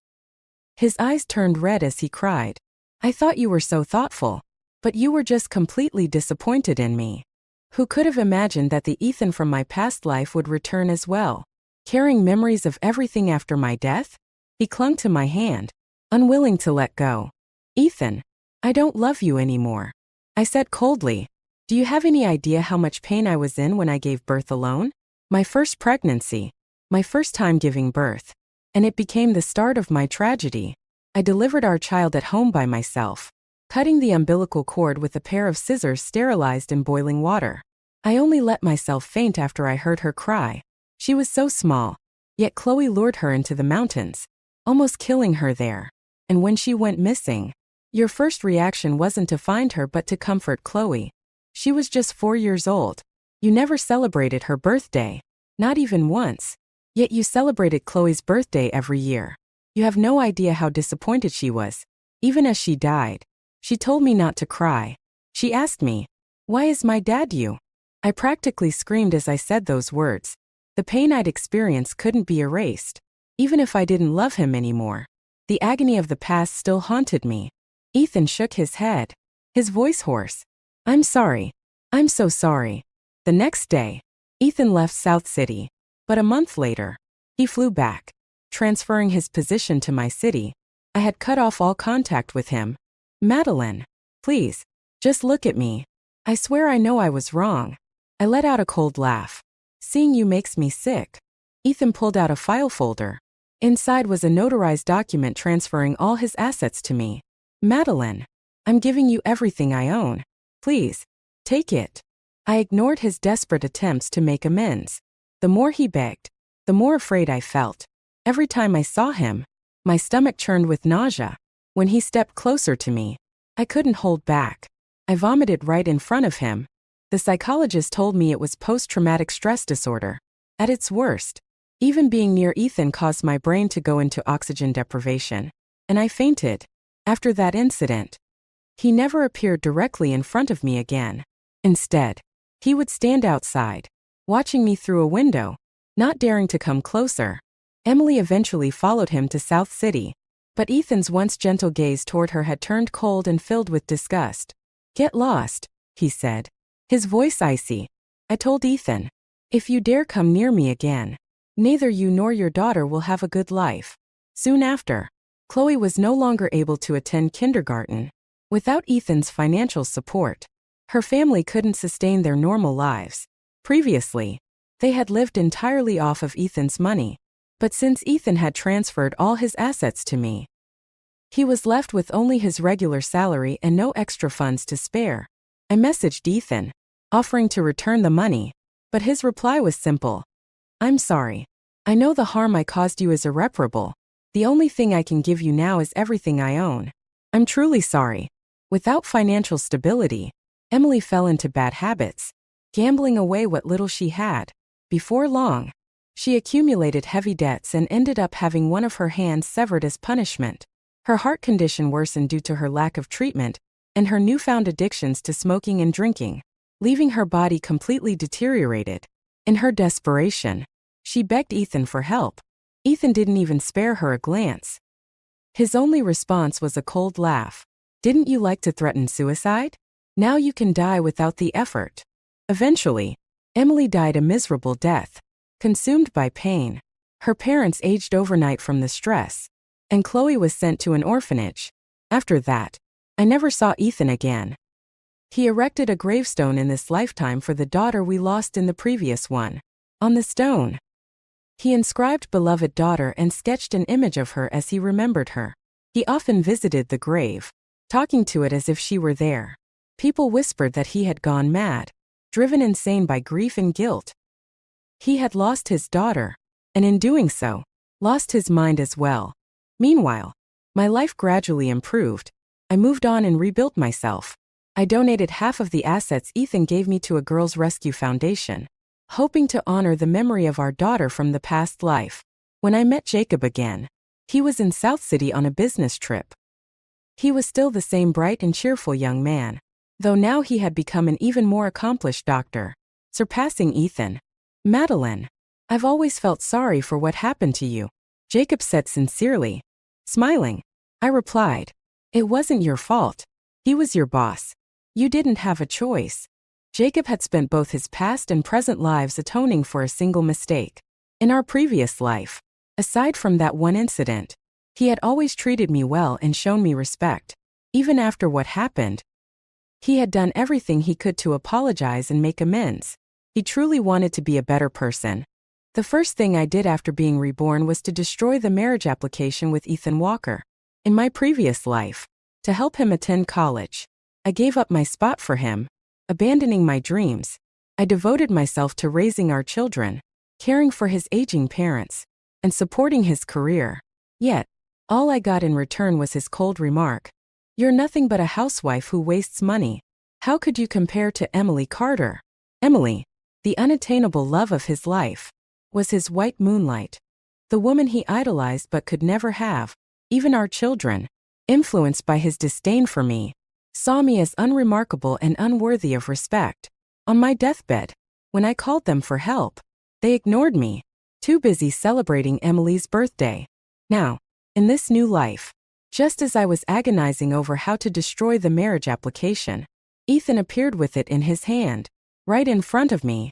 His eyes turned red as he cried. I thought you were so thoughtful, but you were just completely disappointed in me. Who could have imagined that the Ethan from my past life would return as well, carrying memories of everything after my death? He clung to my hand, unwilling to let go. Ethan, I don't love you anymore, I said coldly. Do you have any idea how much pain I was in when I gave birth alone? My first pregnancy, my first time giving birth. And it became the start of my tragedy. I delivered our child at home by myself, cutting the umbilical cord with a pair of scissors sterilized in boiling water. I only let myself faint after I heard her cry. She was so small, yet Chloe lured her into the mountains, almost killing her there. And when she went missing, your first reaction wasn't to find her but to comfort Chloe. She was just 4 years old. You never celebrated her birthday, not even once. Yet you celebrated Chloe's birthday every year. You have no idea how disappointed she was. Even as she died, she told me not to cry. She asked me, why is my dad you? I practically screamed as I said those words. The pain I'd experienced couldn't be erased, even if I didn't love him anymore. The agony of the past still haunted me. Ethan shook his head, his voice hoarse. I'm sorry. I'm so sorry. The next day, Ethan left South City. But a month later, he flew back, transferring his position to my city. I had cut off all contact with him. Madeline, please, just look at me. I swear I know I was wrong. I let out a cold laugh. Seeing you makes me sick. Ethan pulled out a file folder. Inside was a notarized document transferring all his assets to me. Madeline, I'm giving you everything I own. Please, take it. I ignored his desperate attempts to make amends. The more he begged, the more afraid I felt. Every time I saw him, my stomach churned with nausea. When he stepped closer to me, I couldn't hold back. I vomited right in front of him. The psychologist told me it was post-traumatic stress disorder. At its worst, even being near Ethan caused my brain to go into oxygen deprivation. And I fainted. After that incident, he never appeared directly in front of me again. Instead, he would stand outside, watching me through a window, not daring to come closer. Emily eventually followed him to South City, but Ethan's once gentle gaze toward her had turned cold and filled with disgust. Get lost, he said, his voice icy. I told Ethan, if you dare come near me again, neither you nor your daughter will have a good life. Soon after, Chloe was no longer able to attend kindergarten. Without Ethan's financial support, her family couldn't sustain their normal lives. Previously, they had lived entirely off of Ethan's money, but since Ethan had transferred all his assets to me, he was left with only his regular salary and no extra funds to spare. I messaged Ethan, offering to return the money, but his reply was simple. I'm sorry. I know the harm I caused you is irreparable. The only thing I can give you now is everything I own. I'm truly sorry. Without financial stability, Emily fell into bad habits, gambling away what little she had. Before long, She accumulated heavy debts and ended up having one of her hands severed as punishment. Her heart condition worsened due to her lack of treatment and her newfound addictions to smoking and drinking, leaving her body completely deteriorated. In her desperation, she begged Ethan for help. Ethan didn't even spare her a glance. His only response was a cold laugh. "Didn't you like to threaten suicide? Now you can die without the effort." Eventually, Emily died a miserable death, consumed by pain. Her parents aged overnight from the stress, and Chloe was sent to an orphanage. After that, I never saw Ethan again. He erected a gravestone in this lifetime for the daughter we lost in the previous one. On the stone, he inscribed "beloved daughter" and sketched an image of her as he remembered her. He often visited the grave, talking to it as if she were there. People whispered that he had gone mad, driven insane by grief and guilt. He had lost his daughter, and in doing so, lost his mind as well. Meanwhile, my life gradually improved. I moved on and rebuilt myself. I donated half of the assets Ethan gave me to a girls' rescue foundation, hoping to honor the memory of our daughter from the past life. When I met Jacob again, he was in South City on a business trip. He was still the same bright and cheerful young man, though now he had become an even more accomplished doctor, surpassing Ethan. "Madeline, I've always felt sorry for what happened to you," Jacob said sincerely. Smiling, I replied, "It wasn't your fault. He was your boss. You didn't have a choice." Jacob had spent both his past and present lives atoning for a single mistake. In our previous life, aside from that one incident, he had always treated me well and shown me respect. Even after what happened, he had done everything he could to apologize and make amends. He truly wanted to be a better person. The first thing I did after being reborn was to destroy the marriage application with Ethan Walker. In my previous life, to help him attend college, I gave up my spot for him, abandoning my dreams. I devoted myself to raising our children, caring for his aging parents, and supporting his career. Yet, all I got in return was his cold remark, "You're nothing but a housewife who wastes money." How could you compare to Emily Carter? Emily, the unattainable love of his life, was his white moonlight, the woman he idolized but could never have. Even our children, influenced by his disdain for me, saw me as unremarkable and unworthy of respect. On my deathbed, when I called them for help, they ignored me, too busy celebrating Emily's birthday. Now, in this new life, just as I was agonizing over how to destroy the marriage application, Ethan appeared with it in his hand, right in front of me.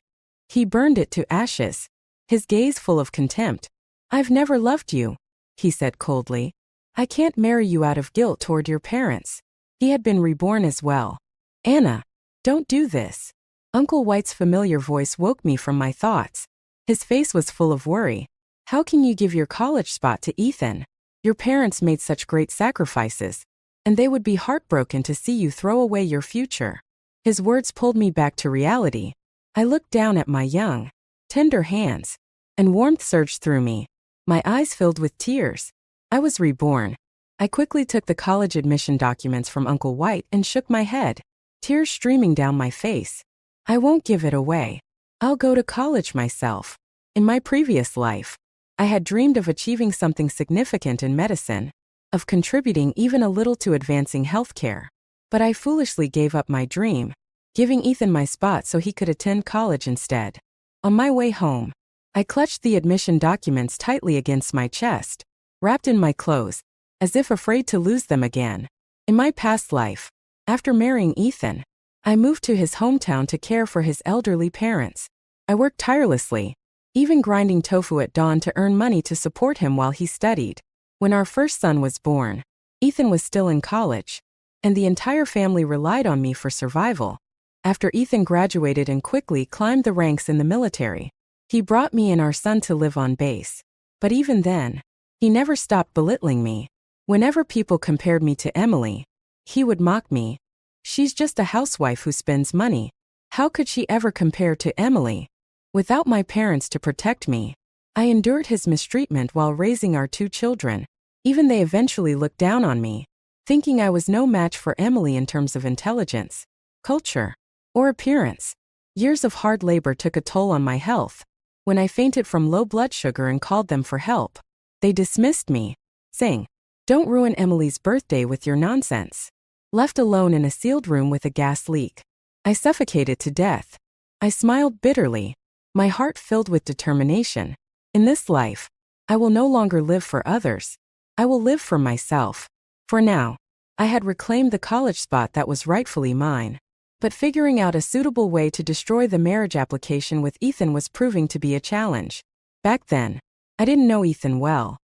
He burned it to ashes, his gaze full of contempt. "I've never loved you," he said coldly. "I can't marry you out of guilt toward your parents." He had been reborn as well. "Anna, don't do this." Uncle White's familiar voice woke me from my thoughts. His face was full of worry. "How can you give your college spot to Ethan? Your parents made such great sacrifices, and they would be heartbroken to see you throw away your future." His words pulled me back to reality. I looked down at my young, tender hands, and warmth surged through me. My eyes filled with tears. I was reborn. I quickly took the college admission documents from Uncle White and shook my head, tears streaming down my face. "I won't give it away. I'll go to college myself." In my previous life, I had dreamed of achieving something significant in medicine, of contributing even a little to advancing healthcare. But I foolishly gave up my dream, giving Ethan my spot so he could attend college instead. On my way home, I clutched the admission documents tightly against my chest, wrapped in my clothes, as if afraid to lose them again. In my past life, after marrying Ethan, I moved to his hometown to care for his elderly parents. I worked tirelessly, even grinding tofu at dawn to earn money to support him while he studied. When our first son was born, Ethan was still in college, and the entire family relied on me for survival. After Ethan graduated and quickly climbed the ranks in the military, he brought me and our son to live on base. But even then, he never stopped belittling me. Whenever people compared me to Emily, he would mock me. "She's just a housewife who spends money. How could she ever compare to Emily?" Without my parents to protect me, I endured his mistreatment while raising our 2 children. Even they eventually looked down on me, thinking I was no match for Emily in terms of intelligence, culture, or appearance. Years of hard labor took a toll on my health. when I fainted from low blood sugar and called them for help. They dismissed me, saying, "Don't ruin Emily's birthday with your nonsense." Left alone in a sealed room with a gas leak, I suffocated to death. I smiled bitterly, my heart filled with determination. In this life, I will no longer live for others. I will live for myself. For now, I had reclaimed the college spot that was rightfully mine. But figuring out a suitable way to destroy the marriage application with Ethan was proving to be a challenge. Back then, I didn't know Ethan well.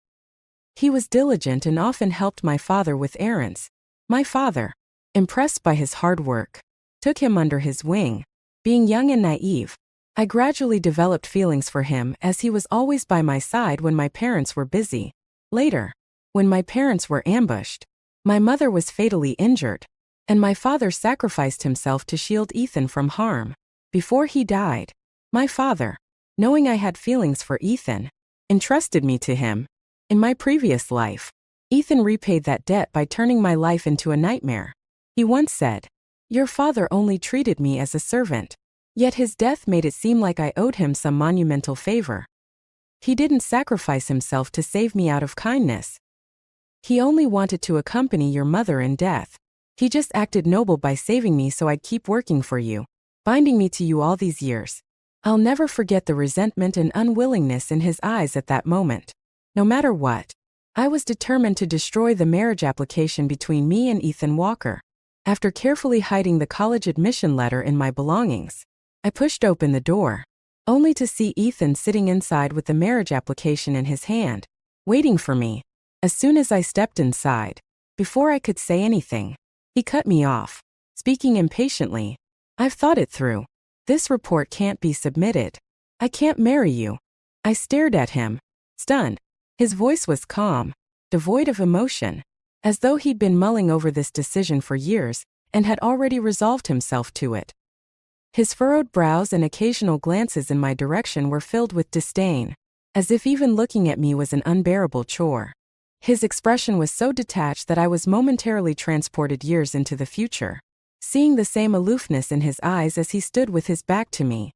He was diligent and often helped my father with errands. My father, impressed by his hard work, took him under his wing. Being young and naive, I gradually developed feelings for him as he was always by my side when my parents were busy. Later, when my parents were ambushed, my mother was fatally injured, and my father sacrificed himself to shield Ethan from harm. Before he died, my father, knowing I had feelings for Ethan, entrusted me to him. In my previous life, Ethan repaid that debt by turning my life into a nightmare. He once said, "Your father only treated me as a servant." Yet his death made it seem like I owed him some monumental favor. He didn't sacrifice himself to save me out of kindness. He only wanted to accompany your mother in death. He just acted noble by saving me so I'd keep working for you, binding me to you all these years. I'll never forget the resentment and unwillingness in his eyes at that moment. No matter what, I was determined to destroy the marriage application between me and Ethan Walker. After carefully hiding the college admission letter in my belongings, I pushed open the door, only to see Ethan sitting inside with the marriage application in his hand, waiting for me. As soon as I stepped inside, before I could say anything, he cut me off, speaking impatiently. "I've thought it through. This report can't be submitted. I can't marry you." I stared at him, stunned. His voice was calm, devoid of emotion, as though he'd been mulling over this decision for years and had already resolved himself to it. His furrowed brows and occasional glances in my direction were filled with disdain, as if even looking at me was an unbearable chore. His expression was so detached that I was momentarily transported years into the future, seeing the same aloofness in his eyes as he stood with his back to me.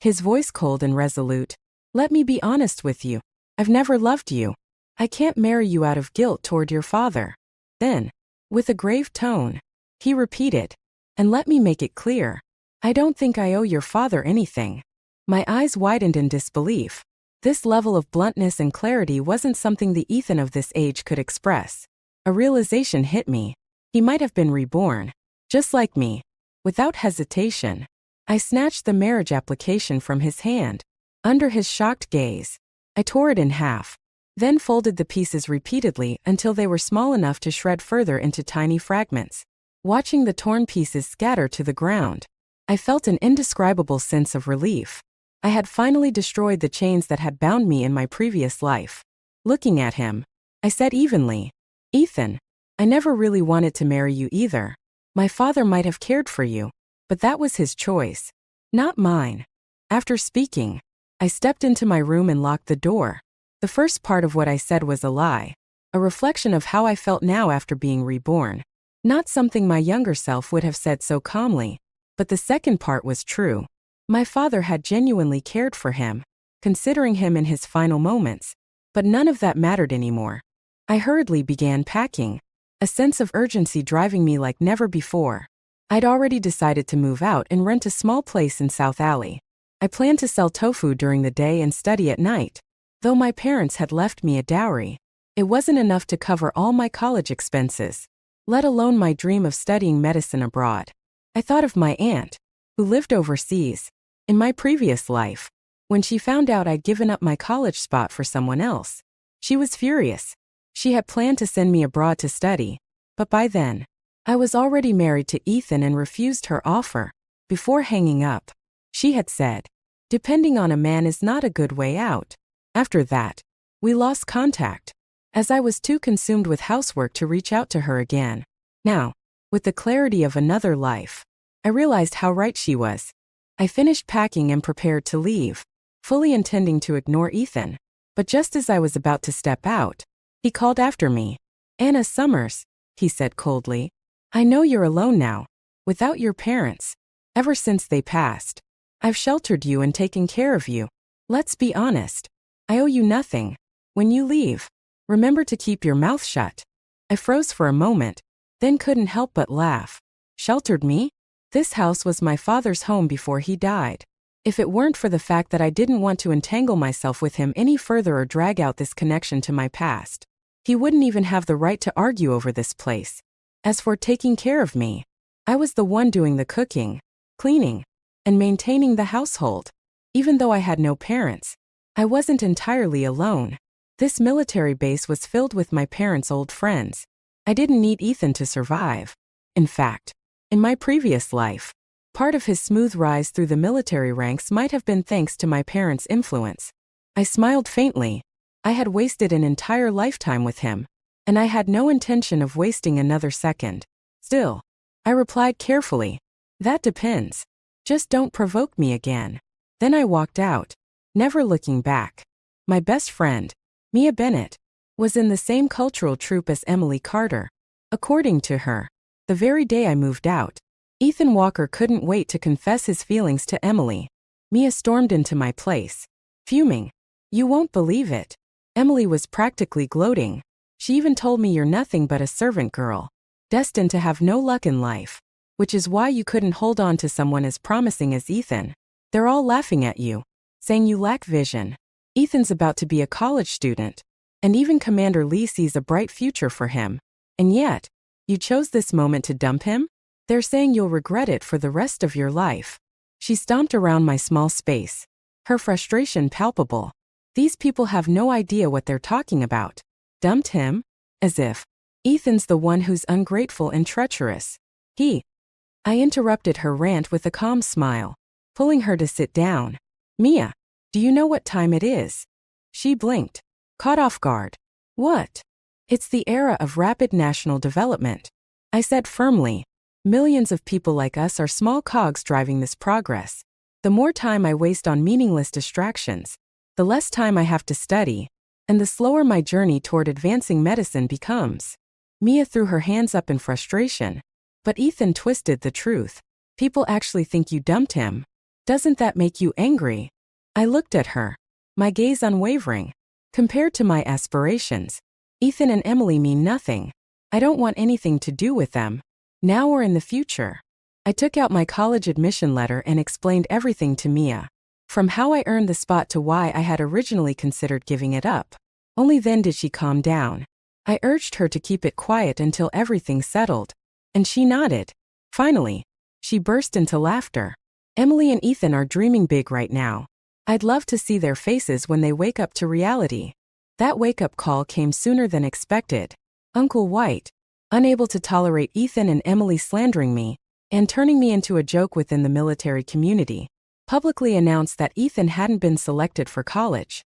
His voice cold and resolute. "Let me be honest with you. I've never loved you. I can't marry you out of guilt toward your father." Then, with a grave tone, he repeated, "And let me make it clear. I don't think I owe your father anything." My eyes widened in disbelief. This level of bluntness and clarity wasn't something the Ethan of this age could express. A realization hit me. He might have been reborn, just like me. Without hesitation, I snatched the marriage application from his hand. Under his shocked gaze, I tore it in half, then folded the pieces repeatedly until they were small enough to shred further into tiny fragments. Watching the torn pieces scatter to the ground, I felt an indescribable sense of relief. I had finally destroyed the chains that had bound me in my previous life. Looking at him, I said evenly, "Ethan, I never really wanted to marry you either. My father might have cared for you, but that was his choice, not mine." After speaking, I stepped into my room and locked the door. The first part of what I said was a lie, a reflection of how I felt now after being reborn. Not something my younger self would have said so calmly. But the second part was true. My father had genuinely cared for him, considering him in his final moments, but none of that mattered anymore. I hurriedly began packing, a sense of urgency driving me like never before. I'd already decided to move out and rent a small place in South Alley. I planned to sell tofu during the day and study at night. Though my parents had left me a dowry, it wasn't enough to cover all my college expenses, let alone my dream of studying medicine abroad. I thought of my aunt, who lived overseas. In my previous life, when she found out I'd given up my college spot for someone else, she was furious. She had planned to send me abroad to study, but by then, I was already married to Ethan and refused her offer. Before hanging up, she had said, "Depending on a man is not a good way out." After that, we lost contact, as I was too consumed with housework to reach out to her again. Now, with the clarity of another life, I realized how right she was. I finished packing and prepared to leave, fully intending to ignore Ethan. But just as I was about to step out, he called after me. "Anna Summers," he said coldly. "I know you're alone now, without your parents. Ever since they passed, I've sheltered you and taken care of you. Let's be honest. I owe you nothing. When you leave, remember to keep your mouth shut. I froze for a moment, then couldn't help but laugh. Sheltered me? This house was my father's home before he died. If it weren't for the fact that I didn't want to entangle myself with him any further or drag out this connection to my past, he wouldn't even have the right to argue over this place. As for taking care of me, I was the one doing the cooking, cleaning, and maintaining the household. Even though I had no parents, I wasn't entirely alone. This military base was filled with my parents' old friends. I didn't need Ethan to survive. In fact, in my previous life, part of his smooth rise through the military ranks might have been thanks to my parents' influence. I smiled faintly. I had wasted an entire lifetime with him, and I had no intention of wasting another second. Still, I replied carefully, "That depends. Just don't provoke me again." Then I walked out, never looking back. My best friend, Mia Bennett, was in the same cultural troupe as Emily Carter. According to her, the very day I moved out, Ethan Walker couldn't wait to confess his feelings to Emily. Mia stormed into my place, fuming. "You won't believe it." Emily was practically gloating. "She even told me you're nothing but a servant girl, destined to have no luck in life, which is why you couldn't hold on to someone as promising as Ethan. They're all laughing at you, saying you lack vision. Ethan's about to be a college student, and even Commander Lee sees a bright future for him. And yet, you chose this moment to dump him? They're saying you'll regret it for the rest of your life." She stomped around my small space, her frustration palpable. These people have no idea what they're talking about. Dumped him? As if Ethan's the one who's ungrateful and treacherous. I interrupted her rant with a calm smile, pulling her to sit down. "Mia, do you know what time it is?" She blinked, caught off guard. "What?" "It's the era of rapid national development," I said firmly. "Millions of people like us are small cogs driving this progress. The more time I waste on meaningless distractions, the less time I have to study, and the slower my journey toward advancing medicine becomes." Mia threw her hands up in frustration. "But Ethan twisted the truth. People actually think you dumped him. Doesn't that make you angry?" I looked at her, my gaze unwavering. "Compared to my aspirations, Ethan and Emily mean nothing. I don't want anything to do with them, now or in the future." I took out my college admission letter and explained everything to Mia, from how I earned the spot to why I had originally considered giving it up. Only then did she calm down. I urged her to keep it quiet until everything settled, and she nodded. Finally, she burst into laughter. "Emily and Ethan are dreaming big right now. I'd love to see their faces when they wake up to reality." That wake-up call came sooner than expected. Uncle White, unable to tolerate Ethan and Emily slandering me and turning me into a joke within the military community, publicly announced that Ethan hadn't been selected for college.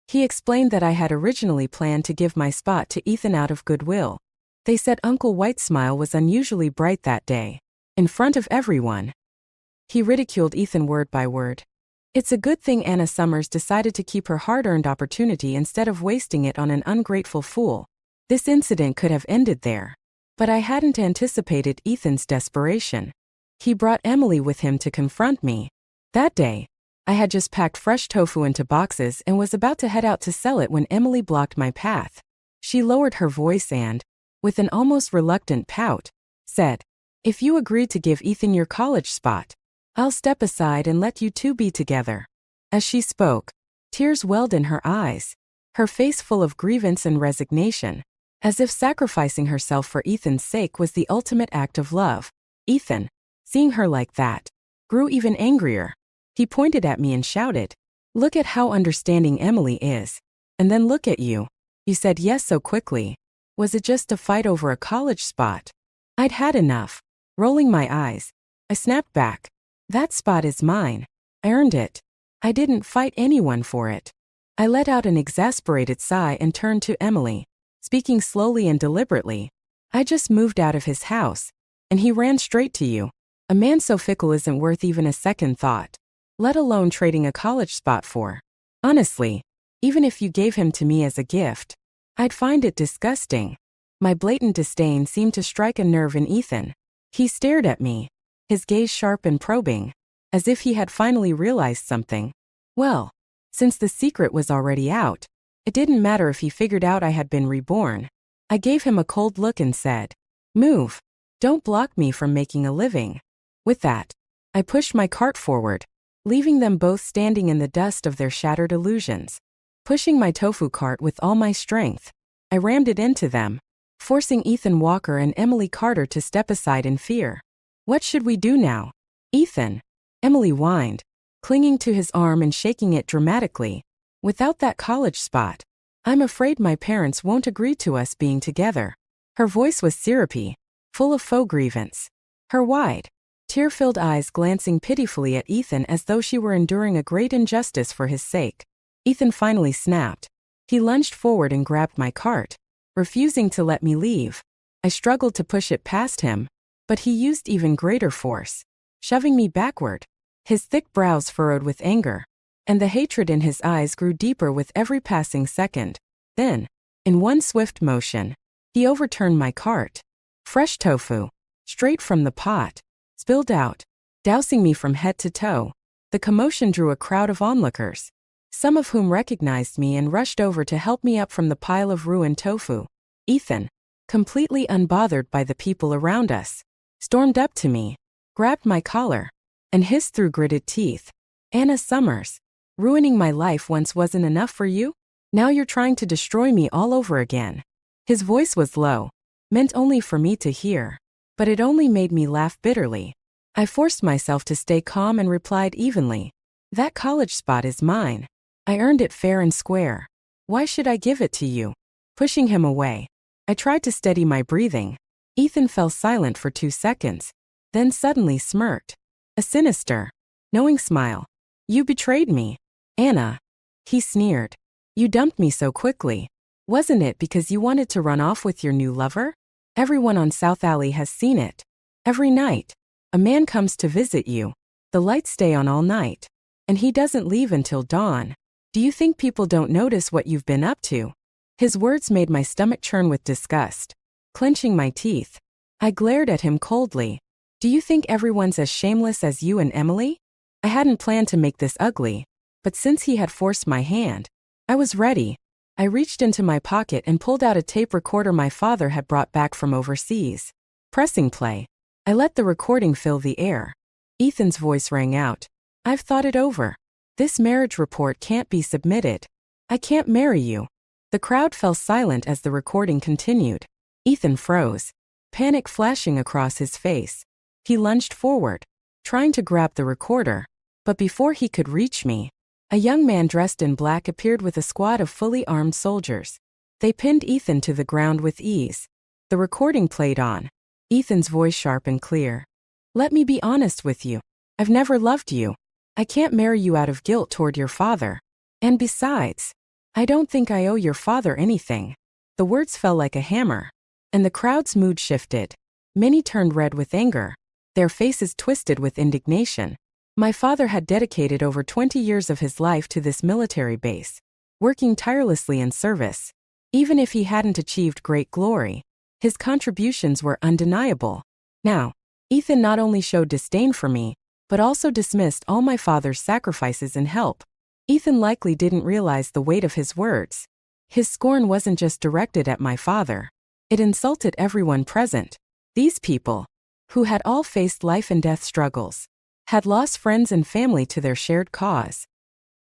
He explained that I had originally planned to give my spot to Ethan out of goodwill. They said Uncle White's smile was unusually bright that day, in front of everyone. He ridiculed Ethan word by word. "It's a good thing Anna Summers decided to keep her hard-earned opportunity instead of wasting it on an ungrateful fool. This incident could have ended there. But I hadn't anticipated Ethan's desperation. He brought Emily with him to confront me. That day, I had just packed fresh tofu into boxes and was about to head out to sell it when Emily blocked my path. She lowered her voice and, with an almost reluctant pout, said, "If you agreed to give Ethan your college spot, I'll step aside and let you two be together." As she spoke, tears welled in her eyes, her face full of grievance and resignation, as if sacrificing herself for Ethan's sake was the ultimate act of love. Ethan, seeing her like that, grew even angrier. He pointed at me and shouted, "Look at how understanding Emily is. And then look at you. You said yes so quickly. Was it just a fight over a college spot?" I'd had enough. Rolling my eyes, I snapped back. "That spot is mine. I earned it. I didn't fight anyone for it." I let out an exasperated sigh and turned to Emily, speaking slowly and deliberately. "I just moved out of his house, and he ran straight to you. A man so fickle isn't worth even a second thought, let alone trading a college spot for. Honestly, even if you gave him to me as a gift, I'd find it disgusting." My blatant disdain seemed to strike a nerve in Ethan. He stared at me, his gaze sharp and probing, as if he had finally realized something. "Well, Since the secret was already out, it didn't matter if he figured out I had been reborn. I gave him a cold look and said, "Move. Don't block me from making a living." With that, I pushed my cart forward, leaving them both standing in the dust of their shattered illusions. Pushing my tofu cart with all my strength, I rammed it into them, forcing Ethan Walker and Emily Carter to step aside in fear. "What should we do now, Ethan?" Emily whined, clinging to his arm and shaking it dramatically. "Without that college spot, I'm afraid my parents won't agree to us being together." Her voice was syrupy, full of faux grievance. Her wide, tear-filled eyes glancing pitifully at Ethan as though she were enduring a great injustice for his sake. Ethan finally snapped. He lunged forward and grabbed my cart, refusing to let me leave. I struggled to push it past him, but he used even greater force, shoving me backward. His thick brows furrowed with anger, and the hatred in his eyes grew deeper with every passing second. Then, in one swift motion, he overturned my cart. Fresh tofu, straight from the pot, spilled out, dousing me from head to toe. The commotion drew a crowd of onlookers, some of whom recognized me and rushed over to help me up from the pile of ruined tofu. Ethan, completely unbothered by the people around us, stormed up to me, grabbed my collar, and hissed through gritted teeth, "Anna Summers, ruining my life once wasn't enough for you? Now you're trying to destroy me all over again." His voice was low, meant only for me to hear, but it only made me laugh bitterly. I forced myself to stay calm and replied evenly, "That college spot is mine. I earned it fair and square. Why should I give it to you?" Pushing him away, I tried to steady my breathing. Ethan fell silent for 2 seconds, then suddenly smirked. A sinister, knowing smile. "You betrayed me, Anna," he sneered. "You dumped me so quickly. Wasn't it because you wanted to run off with your new lover? Everyone on South Alley has seen it. Every night, a man comes to visit you. The lights stay on all night, and he doesn't leave until dawn. Do you think people don't notice what you've been up to?" His words made my stomach churn with disgust. Clenching my teeth, I glared at him coldly. "Do you think everyone's as shameless as you and Emily?" I hadn't planned to make this ugly, but since he had forced my hand, I was ready. I reached into my pocket and pulled out a tape recorder my father had brought back from overseas. Pressing play, I let the recording fill the air. Ethan's voice rang out. "I've thought it over. This marriage report can't be submitted. I can't marry you." The crowd fell silent as the recording continued. Ethan froze, panic flashing across his face. He lunged forward, trying to grab the recorder, but before he could reach me, a young man dressed in black appeared with a squad of fully armed soldiers. They pinned Ethan to the ground with ease. The recording played on, Ethan's voice sharp and clear. "Let me be honest with you. I've never loved you. I can't marry you out of guilt toward your father. And besides, I don't think I owe your father anything." The words fell like a hammer, and the crowd's mood shifted. Many turned red with anger, their faces twisted with indignation. My father had dedicated over 20 years of his life to this military base, working tirelessly in service. Even if he hadn't achieved great glory, his contributions were undeniable. Now, Ethan not only showed disdain for me, but also dismissed all my father's sacrifices and help. Ethan likely didn't realize the weight of his words. His scorn wasn't just directed at my father. It insulted everyone present. These people, who had all faced life and death struggles, had lost friends and family to their shared cause.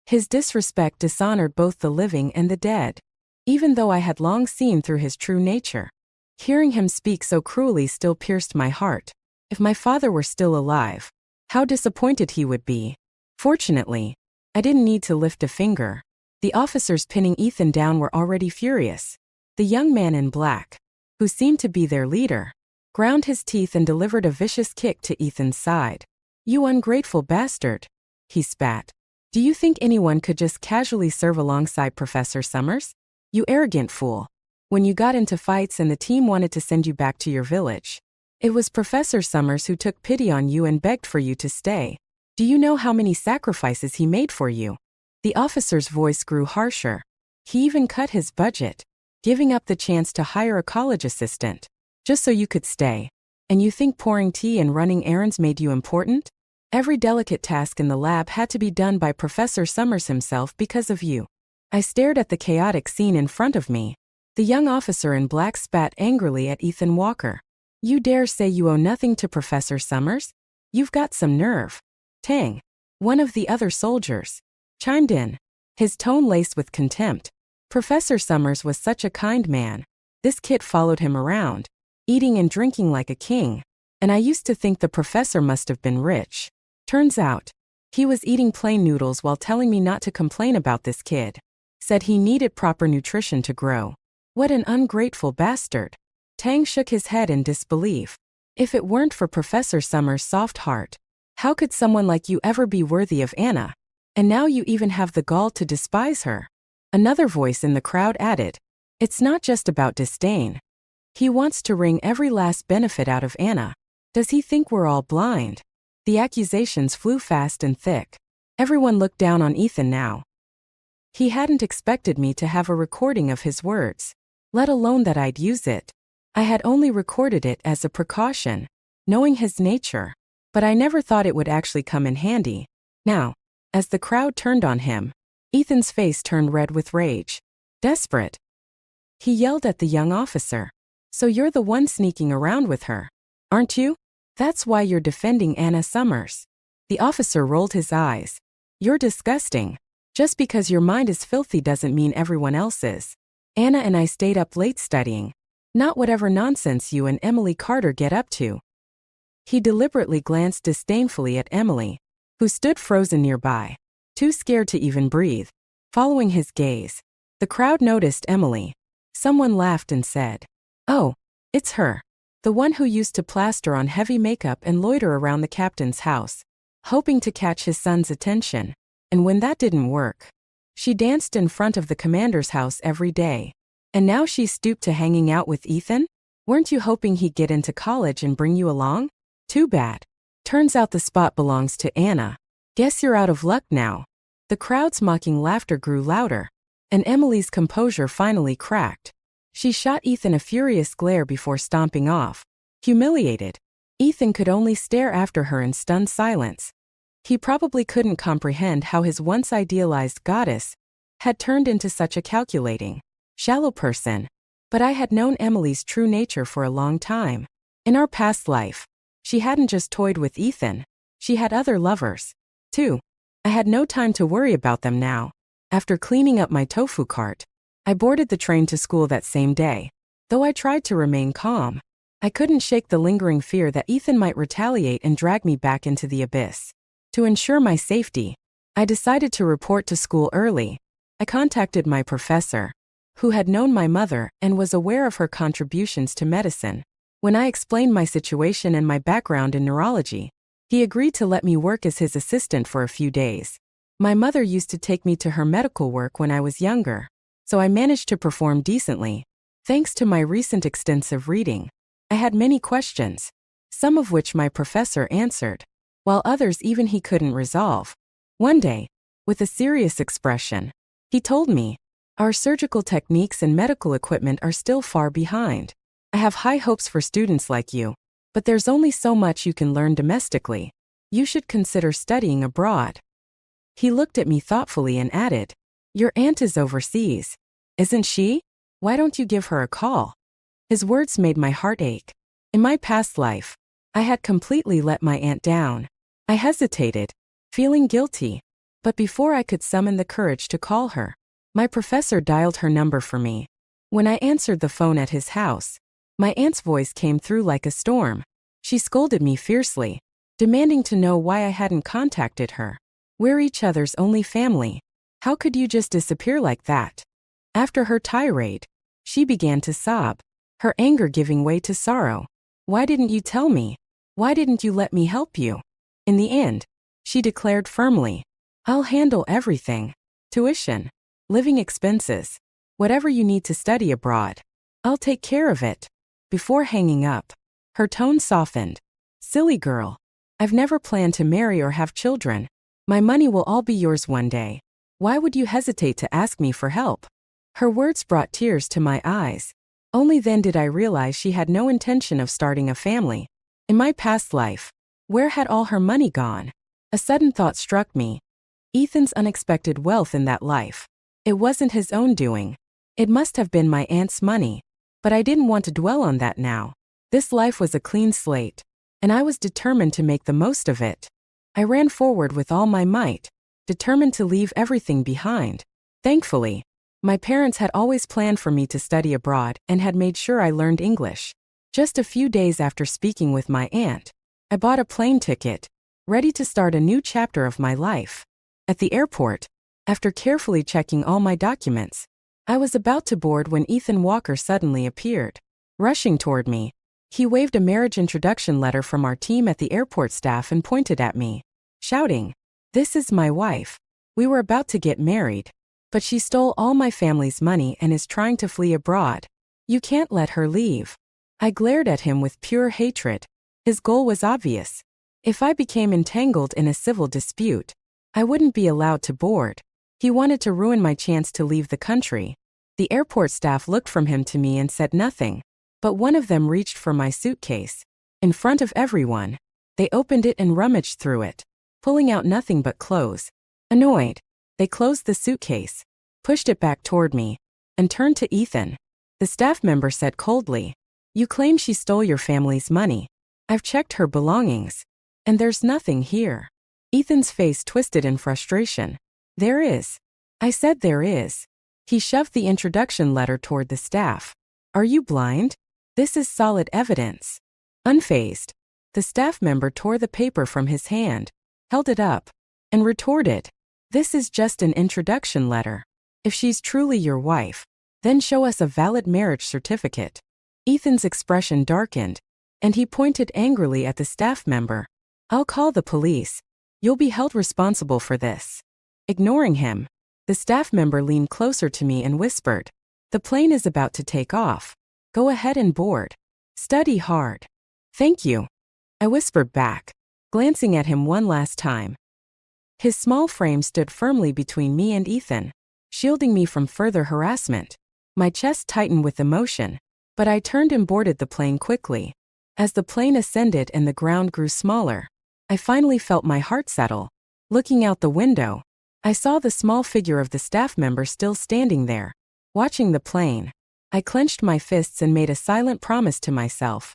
His disrespect dishonored both the living and the dead, even though I had long seen through his true nature. Hearing him speak so cruelly still pierced my heart. If my father were still alive, how disappointed he would be. Fortunately, I didn't need to lift a finger. The officers pinning Ethan down were already furious. The young man in black, who seemed to be their leader, ground his teeth and delivered a vicious kick to Ethan's side. "You ungrateful bastard," he spat. "Do you think anyone could just casually serve alongside Professor Summers? You arrogant fool. When you got into fights and the team wanted to send you back to your village, it was Professor Summers who took pity on you and begged for you to stay. Do you know how many sacrifices he made for you?" The officer's voice grew harsher. He even cut his budget, giving up the chance to hire a college assistant, just so you could stay. And you think pouring tea and running errands made you important? Every delicate task in the lab had to be done by Professor Summers himself because of you. I stared at the chaotic scene in front of me. The young officer in black spat angrily at Ethan Walker. You dare say you owe nothing to Professor Summers? You've got some nerve. Tang, one of the other soldiers, chimed in, his tone laced with contempt. Professor Summers was such a kind man. This kid followed him around, eating and drinking like a king, and I used to think the professor must have been rich. Turns out, he was eating plain noodles while telling me not to complain about this kid. Said he needed proper nutrition to grow. What an ungrateful bastard. Tang shook his head in disbelief. If it weren't for Professor Summers' soft heart, how could someone like you ever be worthy of Anna? And now you even have the gall to despise her. Another voice in the crowd added, it's not just about disdain. He wants to wring every last benefit out of Anna. Does he think we're all blind? The accusations flew fast and thick. Everyone looked down on Ethan now. He hadn't expected me to have a recording of his words, let alone that I'd use it. I had only recorded it as a precaution, knowing his nature, but I never thought it would actually come in handy. Now, as the crowd turned on him, Ethan's face turned red with rage. Desperate. He yelled at the young officer. So you're the one sneaking around with her, aren't you? That's why you're defending Anna Summers. The officer rolled his eyes. You're disgusting. Just because your mind is filthy doesn't mean everyone else is. Anna and I stayed up late studying. Not whatever nonsense you and Emily Carter get up to. He deliberately glanced disdainfully at Emily, who stood frozen nearby, too scared to even breathe. Following his gaze, the crowd noticed Emily. Someone laughed and said, oh, it's her. The one who used to plaster on heavy makeup and loiter around the captain's house, hoping to catch his son's attention. And when that didn't work, she danced in front of the commander's house every day. And now she's stooped to hanging out with Ethan? Weren't you hoping he'd get into college and bring you along? Too bad. Turns out the spot belongs to Anna. Guess you're out of luck now. The crowd's mocking laughter grew louder, and Emily's composure finally cracked. She shot Ethan a furious glare before stomping off. Humiliated, Ethan could only stare after her in stunned silence. He probably couldn't comprehend how his once idealized goddess had turned into such a calculating, shallow person. But I had known Emily's true nature for a long time. In our past life, she hadn't just toyed with Ethan, she had other lovers, too. I had no time to worry about them now. After cleaning up my tofu cart, I boarded the train to school that same day. Though I tried to remain calm, I couldn't shake the lingering fear that Ethan might retaliate and drag me back into the abyss. To ensure my safety, I decided to report to school early. I contacted my professor, who had known my mother and was aware of her contributions to medicine. When I explained my situation and my background in neurology, he agreed to let me work as his assistant for a few days. My mother used to take me to her medical work when I was younger, so I managed to perform decently. Thanks to my recent extensive reading, I had many questions, some of which my professor answered, while others even he couldn't resolve. One day, with a serious expression, he told me, our surgical techniques and medical equipment are still far behind. I have high hopes for students like you, but there's only so much you can learn domestically. You should consider studying abroad. He looked at me thoughtfully and added, your aunt is overseas, isn't she? Why don't you give her a call? His words made my heart ache. In my past life, I had completely let my aunt down. I hesitated, feeling guilty. But before I could summon the courage to call her, my professor dialed her number for me. When I answered the phone at his house, my aunt's voice came through like a storm. She scolded me fiercely, demanding to know why I hadn't contacted her. We're each other's only family. How could you just disappear like that? After her tirade, she began to sob, her anger giving way to sorrow. Why didn't you tell me? Why didn't you let me help you? In the end, she declared firmly, I'll handle everything. Tuition, living expenses, whatever you need to study abroad. I'll take care of it. Before hanging up, her tone softened. Silly girl. I've never planned to marry or have children. My money will all be yours one day. Why would you hesitate to ask me for help? Her words brought tears to my eyes. Only then did I realize she had no intention of starting a family. In my past life, where had all her money gone? A sudden thought struck me. Ethan's unexpected wealth in that life. It wasn't his own doing. It must have been my aunt's money. But I didn't want to dwell on that now. This life was a clean slate, and I was determined to make the most of it. I ran forward with all my might, determined to leave everything behind. Thankfully, my parents had always planned for me to study abroad and had made sure I learned English. Just a few days after speaking with my aunt, I bought a plane ticket, ready to start a new chapter of my life. At the airport, after carefully checking all my documents, I was about to board when Ethan Walker suddenly appeared. Rushing toward me, he waved a marriage introduction letter from our team at the airport staff and pointed at me, shouting, "This is my wife. We were about to get married, but she stole all my family's money and is trying to flee abroad. You can't let her leave." I glared at him with pure hatred. His goal was obvious. If I became entangled in a civil dispute, I wouldn't be allowed to board. He wanted to ruin my chance to leave the country. The airport staff looked from him to me and said nothing, but one of them reached for my suitcase. In front of everyone, they opened it and rummaged through it, pulling out nothing but clothes. Annoyed, they closed the suitcase, pushed it back toward me, and turned to Ethan. The staff member said coldly, "You claim she stole your family's money. I've checked her belongings, and there's nothing here." Ethan's face twisted in frustration. "There is." I said there is. He shoved the introduction letter toward the staff. "Are you blind? This is solid evidence." Unfazed, the staff member tore the paper from his hand, held it up, and retorted, "This is just an introduction letter. If she's truly your wife, then show us a valid marriage certificate." Ethan's expression darkened, and he pointed angrily at the staff member. "I'll call the police. You'll be held responsible for this." Ignoring him, the staff member leaned closer to me and whispered, "The plane is about to take off. Go ahead and board. Study hard." "Thank you," I whispered back, glancing at him one last time. His small frame stood firmly between me and Ethan, shielding me from further harassment. My chest tightened with emotion, but I turned and boarded the plane quickly. As the plane ascended and the ground grew smaller, I finally felt my heart settle. Looking out the window, I saw the small figure of the staff member still standing there, watching the plane. I clenched my fists and made a silent promise to myself.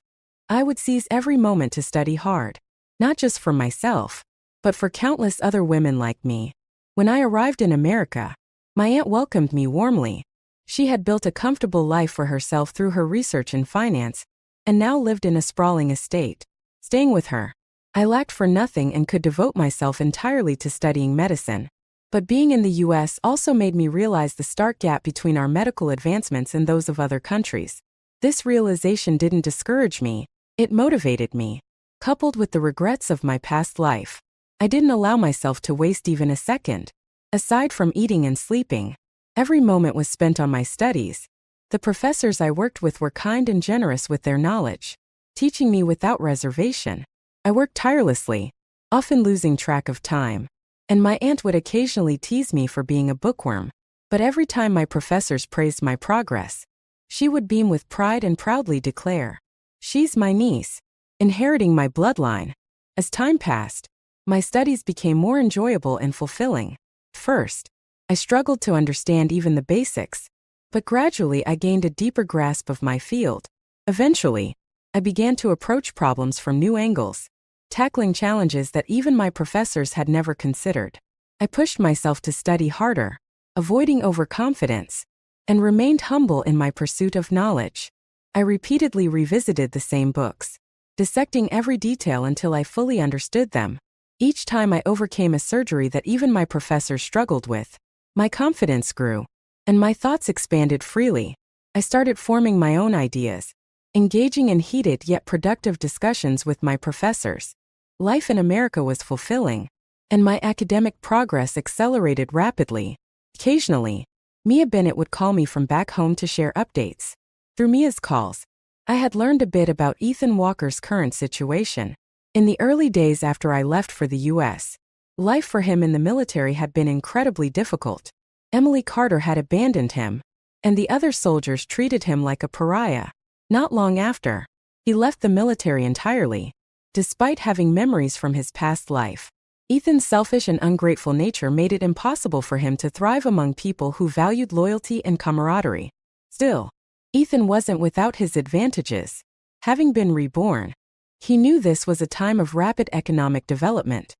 I would seize every moment to study hard, not just for myself, but for countless other women like me. When I arrived in America, my aunt welcomed me warmly. She had built a comfortable life for herself through her research in finance, and now lived in a sprawling estate. Staying with her, I lacked for nothing and could devote myself entirely to studying medicine. But being in the US also made me realize the stark gap between our medical advancements and those of other countries. This realization didn't discourage me, it motivated me. Coupled with the regrets of my past life, I didn't allow myself to waste even a second. Aside from eating and sleeping, every moment was spent on my studies. The professors I worked with were kind and generous with their knowledge, teaching me without reservation. I worked tirelessly, often losing track of time, and my aunt would occasionally tease me for being a bookworm. But every time my professors praised my progress, she would beam with pride and proudly declare, "She's my niece, inheriting my bloodline." As time passed, my studies became more enjoyable and fulfilling. First, I struggled to understand even the basics, but gradually I gained a deeper grasp of my field. Eventually, I began to approach problems from new angles, tackling challenges that even my professors had never considered. I pushed myself to study harder, avoiding overconfidence, and remained humble in my pursuit of knowledge. I repeatedly revisited the same books, dissecting every detail until I fully understood them. Each time I overcame a surgery that even my professors struggled with, my confidence grew, and my thoughts expanded freely. I started forming my own ideas, engaging in heated yet productive discussions with my professors. Life in America was fulfilling, and my academic progress accelerated rapidly. Occasionally, Mia Bennett would call me from back home to share updates. Through Mia's calls, I had learned a bit about Ethan Walker's current situation. In the early days after I left for the US, life for him in the military had been incredibly difficult. Emily Carter had abandoned him, and the other soldiers treated him like a pariah. Not long after, he left the military entirely. Despite having memories from his past life, Ethan's selfish and ungrateful nature made it impossible for him to thrive among people who valued loyalty and camaraderie. Still, Ethan wasn't without his advantages. Having been reborn, he knew this was a time of rapid economic development.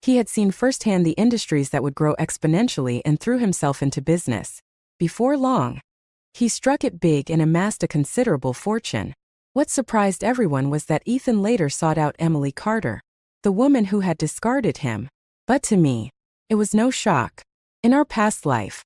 He had seen firsthand the industries that would grow exponentially and threw himself into business. Before long, he struck it big and amassed a considerable fortune. What surprised everyone was that Ethan later sought out Emily Carter, the woman who had discarded him. But to me, it was no shock. In our past life,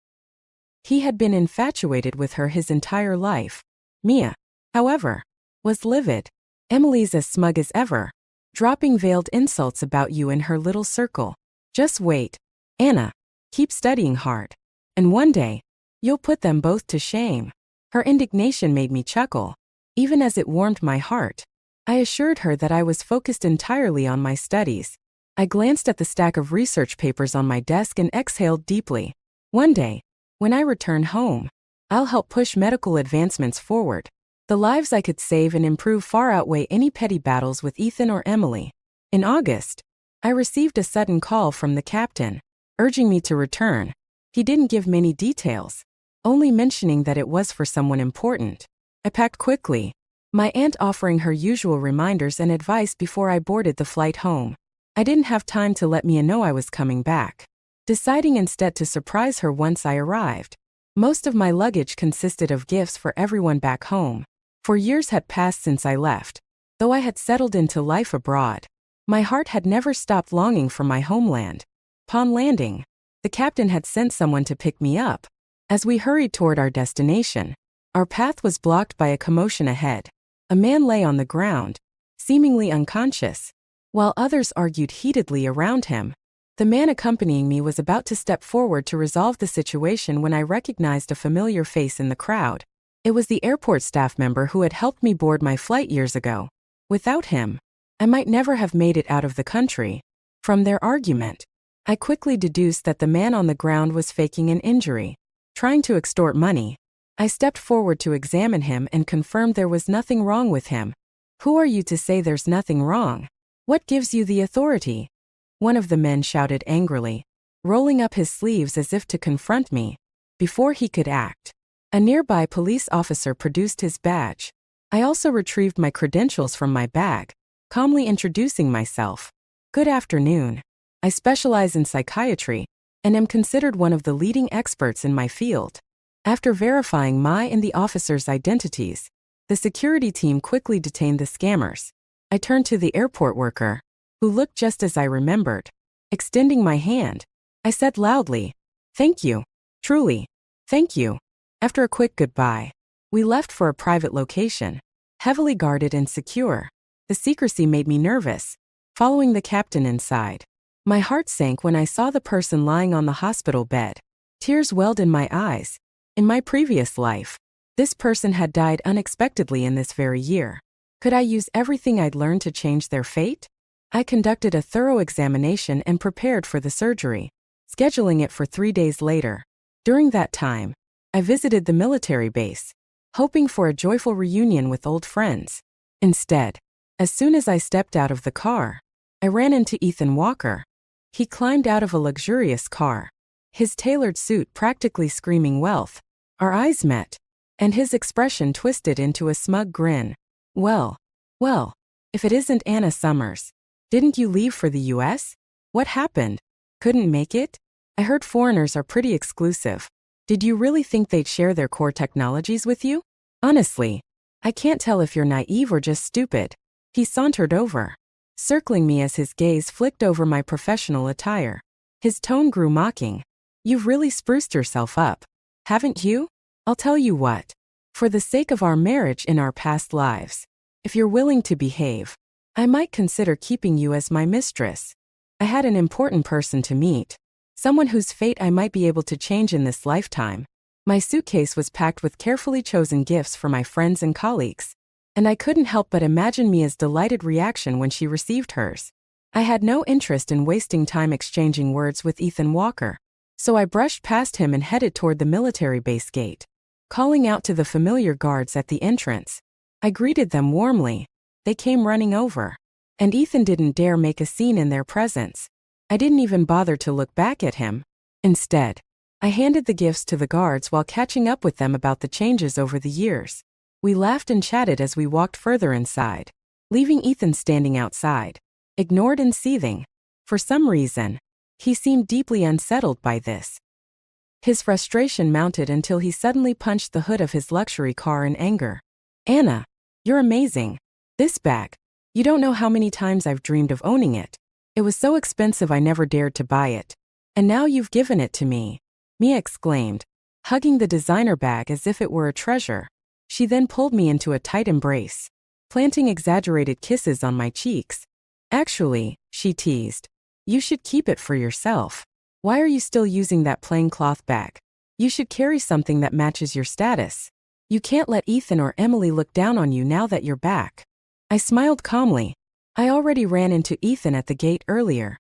he had been infatuated with her his entire life. Mia, however, was livid. Emily's as smug as ever, dropping veiled insults about you in her little circle. Just wait, Anna. Keep studying hard. And one day, you'll put them both to shame. Her indignation made me chuckle, even as it warmed my heart. I assured her that I was focused entirely on my studies. I glanced at the stack of research papers on my desk and exhaled deeply. One day, when I return home, I'll help push medical advancements forward. The lives I could save and improve far outweigh any petty battles with Ethan or Emily. In August, I received a sudden call from the captain, urging me to return. He didn't give many details, only mentioning that it was for someone important. I packed quickly, my aunt offering her usual reminders and advice before I boarded the flight home. I didn't have time to let Mia know I was coming back, deciding instead to surprise her once I arrived. Most of my luggage consisted of gifts for everyone back home. For years had passed since I left. Though I had settled into life abroad, my heart had never stopped longing for my homeland. Upon landing, the captain had sent someone to pick me up. As we hurried toward our destination, our path was blocked by a commotion ahead. A man lay on the ground, seemingly unconscious, while others argued heatedly around him. The man accompanying me was about to step forward to resolve the situation when I recognized a familiar face in the crowd. It was the airport staff member who had helped me board my flight years ago. Without him, I might never have made it out of the country. From their argument, I quickly deduced that the man on the ground was faking an injury, trying to extort money. I stepped forward to examine him and confirmed there was nothing wrong with him. Who are you to say there's nothing wrong? What gives you the authority? One of the men shouted angrily, rolling up his sleeves as if to confront me. Before he could act, a nearby police officer produced his badge. I also retrieved my credentials from my bag, calmly introducing myself. Good afternoon. I specialize in psychiatry and am considered one of the leading experts in my field. After verifying my and the officers' identities, the security team quickly detained the scammers. I turned to the airport worker, who looked just as I remembered. Extending my hand, I said loudly, "Thank you. Truly, thank you." After a quick goodbye, we left for a private location, heavily guarded and secure. The secrecy made me nervous. Following the captain inside, my heart sank when I saw the person lying on the hospital bed. Tears welled in my eyes. In my previous life, this person had died unexpectedly in this very year. Could I use everything I'd learned to change their fate? I conducted a thorough examination and prepared for the surgery, scheduling it for 3 days later. During that time, I visited the military base, hoping for a joyful reunion with old friends. Instead, as soon as I stepped out of the car, I ran into Ethan Walker. He climbed out of a luxurious car, his tailored suit practically screaming wealth. Our eyes met, and his expression twisted into a smug grin. Well, if it isn't Anna Summers. Didn't you leave for the US? What happened? Couldn't make it? I heard foreigners are pretty exclusive. Did you really think they'd share their core technologies with you? Honestly, I can't tell if you're naive or just stupid. He sauntered over, circling me as his gaze flicked over my professional attire. His tone grew mocking. You've really spruced yourself up, haven't you? I'll tell you what. For the sake of our marriage in our past lives, if you're willing to behave, I might consider keeping you as my mistress. I had an important person to meet, someone whose fate I might be able to change in this lifetime. My suitcase was packed with carefully chosen gifts for my friends and colleagues, and I couldn't help but imagine Mia's delighted reaction when she received hers. I had no interest in wasting time exchanging words with Ethan Walker, so I brushed past him and headed toward the military base gate, calling out to the familiar guards at the entrance. I greeted them warmly. They came running over, and Ethan didn't dare make a scene in their presence. I didn't even bother to look back at him. Instead, I handed the gifts to the guards while catching up with them about the changes over the years. We laughed and chatted as we walked further inside, leaving Ethan standing outside, ignored and seething. For some reason, he seemed deeply unsettled by this. His frustration mounted until he suddenly punched the hood of his luxury car in anger. "Anna, you're amazing. This bag. You don't know how many times I've dreamed of owning it. It was so expensive I never dared to buy it. And now you've given it to me," Mia exclaimed, hugging the designer bag as if it were a treasure. She then pulled me into a tight embrace, planting exaggerated kisses on my cheeks. "Actually," she teased, "you should keep it for yourself. Why are you still using that plain cloth bag? You should carry something that matches your status. You can't let Ethan or Emily look down on you now that you're back." I smiled calmly. I already ran into Ethan at the gate earlier.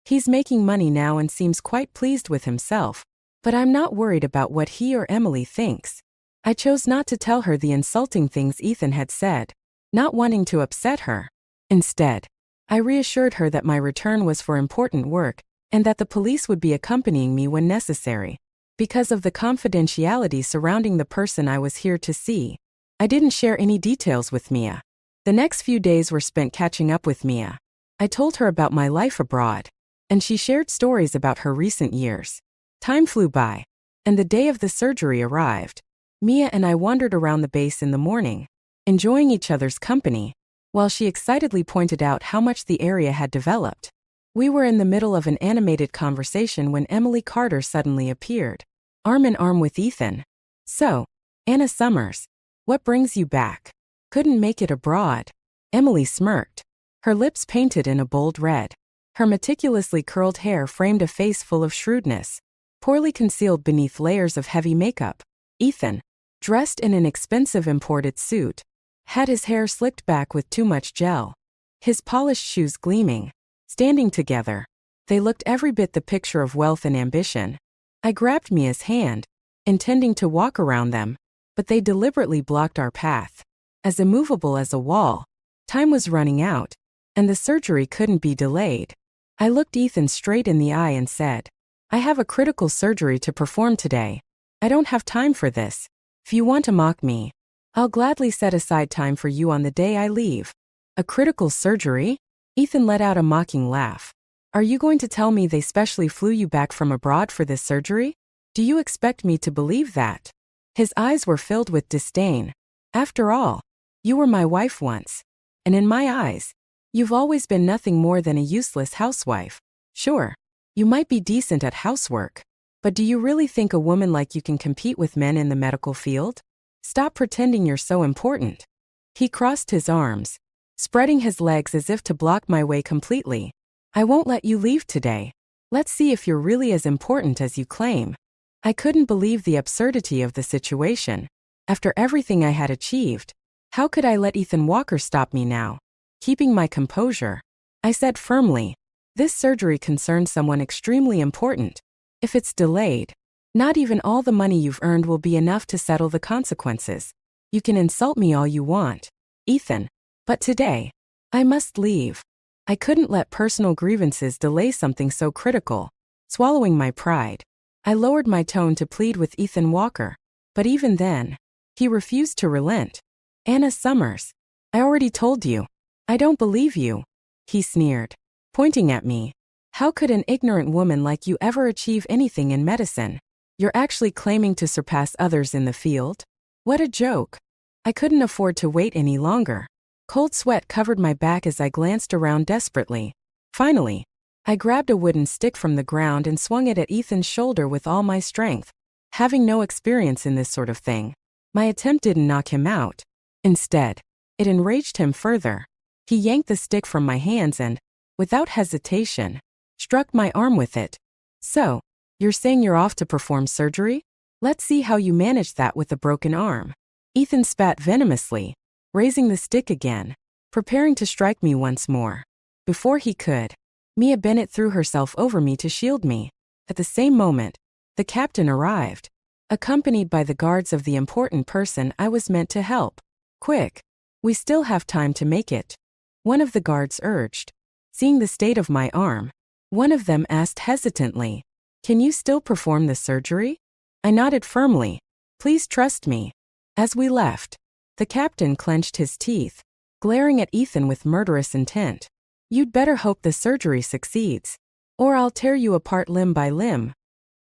He's making money now and seems quite pleased with himself, but I'm not worried about what he or Emily thinks. I chose not to tell her the insulting things Ethan had said, not wanting to upset her. Instead, I reassured her that my return was for important work and that the police would be accompanying me when necessary. Because of the confidentiality surrounding the person I was here to see, I didn't share any details with Mia. The next few days were spent catching up with Mia. I told her about my life abroad, and she shared stories about her recent years. Time flew by, and the day of the surgery arrived. Mia and I wandered around the base in the morning, enjoying each other's company, while she excitedly pointed out how much the area had developed. We were in the middle of an animated conversation when Emily Carter suddenly appeared, arm in arm with Ethan. "So, Anna Summers, what brings you back? Couldn't make it abroad?" Emily smirked, her lips painted in a bold red. Her meticulously curled hair framed a face full of shrewdness, poorly concealed beneath layers of heavy makeup. Ethan, dressed in an expensive imported suit, had his hair slicked back with too much gel, his polished shoes gleaming. Standing together, they looked every bit the picture of wealth and ambition. I grabbed Mia's hand, intending to walk around them, but they deliberately blocked our path. As immovable as a wall, time was running out, and the surgery couldn't be delayed. I looked Ethan straight in the eye and said, "I have a critical surgery to perform today. I don't have time for this. If you want to mock me, I'll gladly set aside time for you on the day I leave." "A critical surgery?" Ethan let out a mocking laugh. "Are you going to tell me they specially flew you back from abroad for this surgery? Do you expect me to believe that?" His eyes were filled with disdain. "After all, you were my wife once, and in my eyes, you've always been nothing more than a useless housewife. Sure, you might be decent at housework, but do you really think a woman like you can compete with men in the medical field? Stop pretending you're so important." He crossed his arms, spreading his legs as if to block my way completely. "I won't let you leave today. Let's see if you're really as important as you claim." I couldn't believe the absurdity of the situation. After everything I had achieved, how could I let Ethan Walker stop me now? Keeping my composure, I said firmly, "This surgery concerns someone extremely important. If it's delayed, not even all the money you've earned will be enough to settle the consequences. You can insult me all you want, Ethan, but today, I must leave." I couldn't let personal grievances delay something so critical. Swallowing my pride, I lowered my tone to plead with Ethan Walker, but even then, he refused to relent. "Anna Summers, I already told you. I don't believe you," he sneered, pointing at me. "How could an ignorant woman like you ever achieve anything in medicine? You're actually claiming to surpass others in the field? What a joke." I couldn't afford to wait any longer. Cold sweat covered my back as I glanced around desperately. Finally, I grabbed a wooden stick from the ground and swung it at Ethan's shoulder with all my strength. Having no experience in this sort of thing, my attempt didn't knock him out. Instead, it enraged him further. He yanked the stick from my hands and, without hesitation, struck my arm with it. "So, you're saying you're off to perform surgery? Let's see how you manage that with a broken arm." Ethan spat venomously, raising the stick again, preparing to strike me once more. Before he could, Mia Bennett threw herself over me to shield me. At the same moment, the captain arrived, accompanied by the guards of the important person I was meant to help. "Quick, we still have time to make it," one of the guards urged. Seeing the state of my arm, One of them asked hesitantly, "Can you still perform the surgery?" I nodded firmly. "Please trust me." As we left, the captain clenched his teeth, glaring at Ethan with murderous intent. "You'd better hope the surgery succeeds, or I'll tear you apart limb by limb,"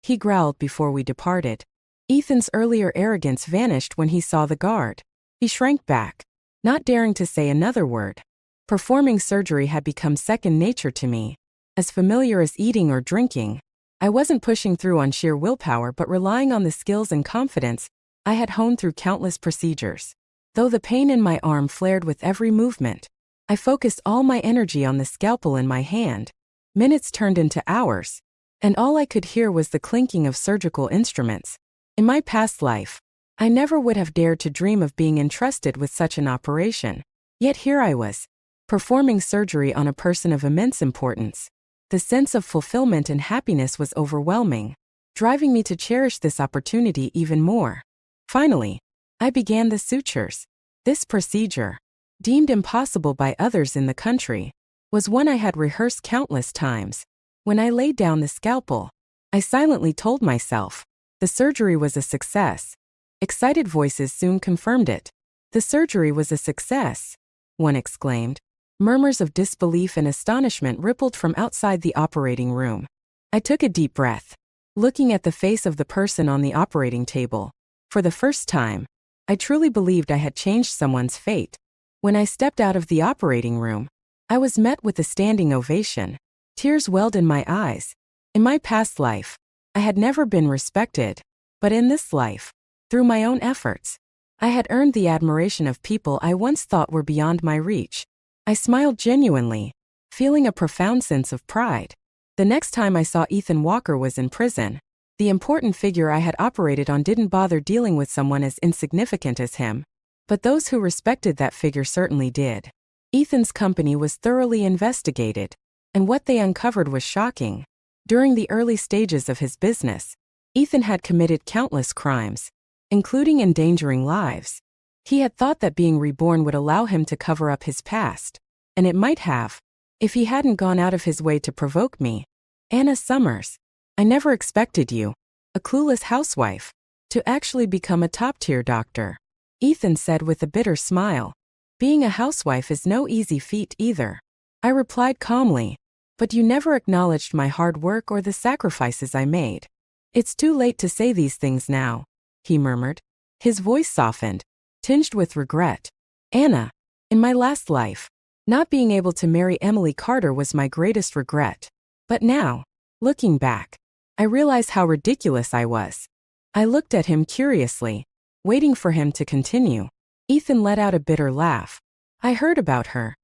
he growled before we departed. Ethan's earlier arrogance vanished when he saw the guard. He shrank back, not daring to say another word. Performing surgery had become second nature to me, as familiar as eating or drinking. I wasn't pushing through on sheer willpower but relying on the skills and confidence I had honed through countless procedures. Though the pain in my arm flared with every movement, I focused all my energy on the scalpel in my hand. Minutes turned into hours, and all I could hear was the clinking of surgical instruments. In my past life, I never would have dared to dream of being entrusted with such an operation. Yet here I was, performing surgery on a person of immense importance. The sense of fulfillment and happiness was overwhelming, driving me to cherish this opportunity even more. Finally, I began the sutures. This procedure, deemed impossible by others in the country, was one I had rehearsed countless times. When I laid down the scalpel, I silently told myself, the surgery was a success. Excited voices soon confirmed it. "The surgery was a success," one exclaimed. Murmurs of disbelief and astonishment rippled from outside the operating room. I took a deep breath, looking at the face of the person on the operating table. For the first time, I truly believed I had changed someone's fate. When I stepped out of the operating room, I was met with a standing ovation. Tears welled in my eyes. In my past life, I had never been respected, but in this life, through my own efforts, I had earned the admiration of people I once thought were beyond my reach. I smiled genuinely, feeling a profound sense of pride. The next time I saw Ethan Walker was in prison. The important figure I had operated on didn't bother dealing with someone as insignificant as him, but those who respected that figure certainly did. Ethan's company was thoroughly investigated, and what they uncovered was shocking. During the early stages of his business, Ethan had committed countless crimes, including endangering lives. He had thought that being reborn would allow him to cover up his past, and it might have, if he hadn't gone out of his way to provoke me. "Anna Summers, I never expected you, a clueless housewife, to actually become a top-tier doctor," Ethan said with a bitter smile. "Being a housewife is no easy feat either," I replied calmly. "But you never acknowledged my hard work or the sacrifices I made." "It's too late to say these things now," he murmured. His voice softened, tinged with regret. "Anna, in my last life, not being able to marry Emily Carter was my greatest regret. But now, looking back, I realize how ridiculous I was." I looked at him curiously, waiting for him to continue. Ethan let out a bitter laugh. "I heard about her.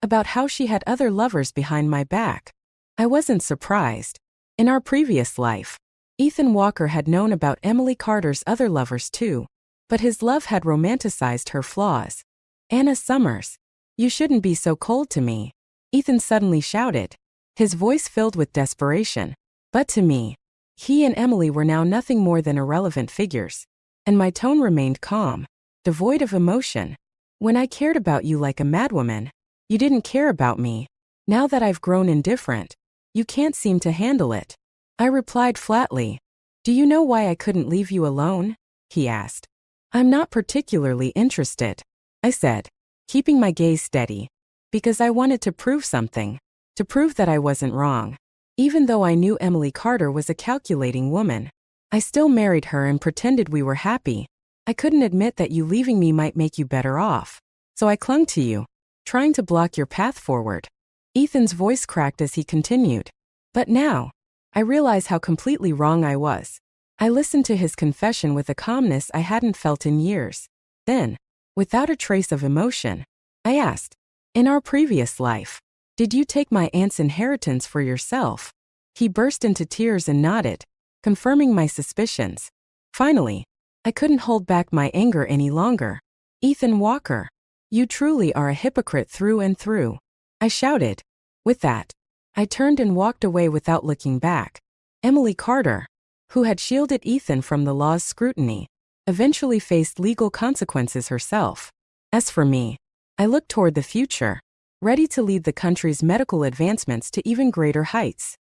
About how she had other lovers behind my back." I wasn't surprised. In our previous life, Ethan Walker had known about Emily Carter's other lovers too, but his love had romanticized her flaws. "Anna Summers, you shouldn't be so cold to me," Ethan suddenly shouted, his voice filled with desperation. But to me, he and Emily were now nothing more than irrelevant figures, and my tone remained calm, devoid of emotion. "When I cared about you like a madwoman, you didn't care about me. Now that I've grown indifferent, you can't seem to handle it," I replied flatly. "Do you know why I couldn't leave you alone?" he asked. "I'm not particularly interested," I said, keeping my gaze steady. "Because I wanted to prove something. To prove that I wasn't wrong. Even though I knew Emily Carter was a calculating woman, I still married her and pretended we were happy. I couldn't admit that you leaving me might make you better off. So I clung to you, trying to block your path forward." Ethan's voice cracked as he continued. "But now, I realize how completely wrong I was." I listened to his confession with a calmness I hadn't felt in years. Then, without a trace of emotion, I asked, "In our previous life, did you take my aunt's inheritance for yourself?" He burst into tears and nodded, confirming my suspicions. Finally, I couldn't hold back my anger any longer. "Ethan Walker, you truly are a hypocrite through and through," I shouted. With that, I turned and walked away without looking back. Emily Carter, who had shielded Ethan from the law's scrutiny, eventually faced legal consequences herself. As for me, I looked toward the future, ready to lead the country's medical advancements to even greater heights.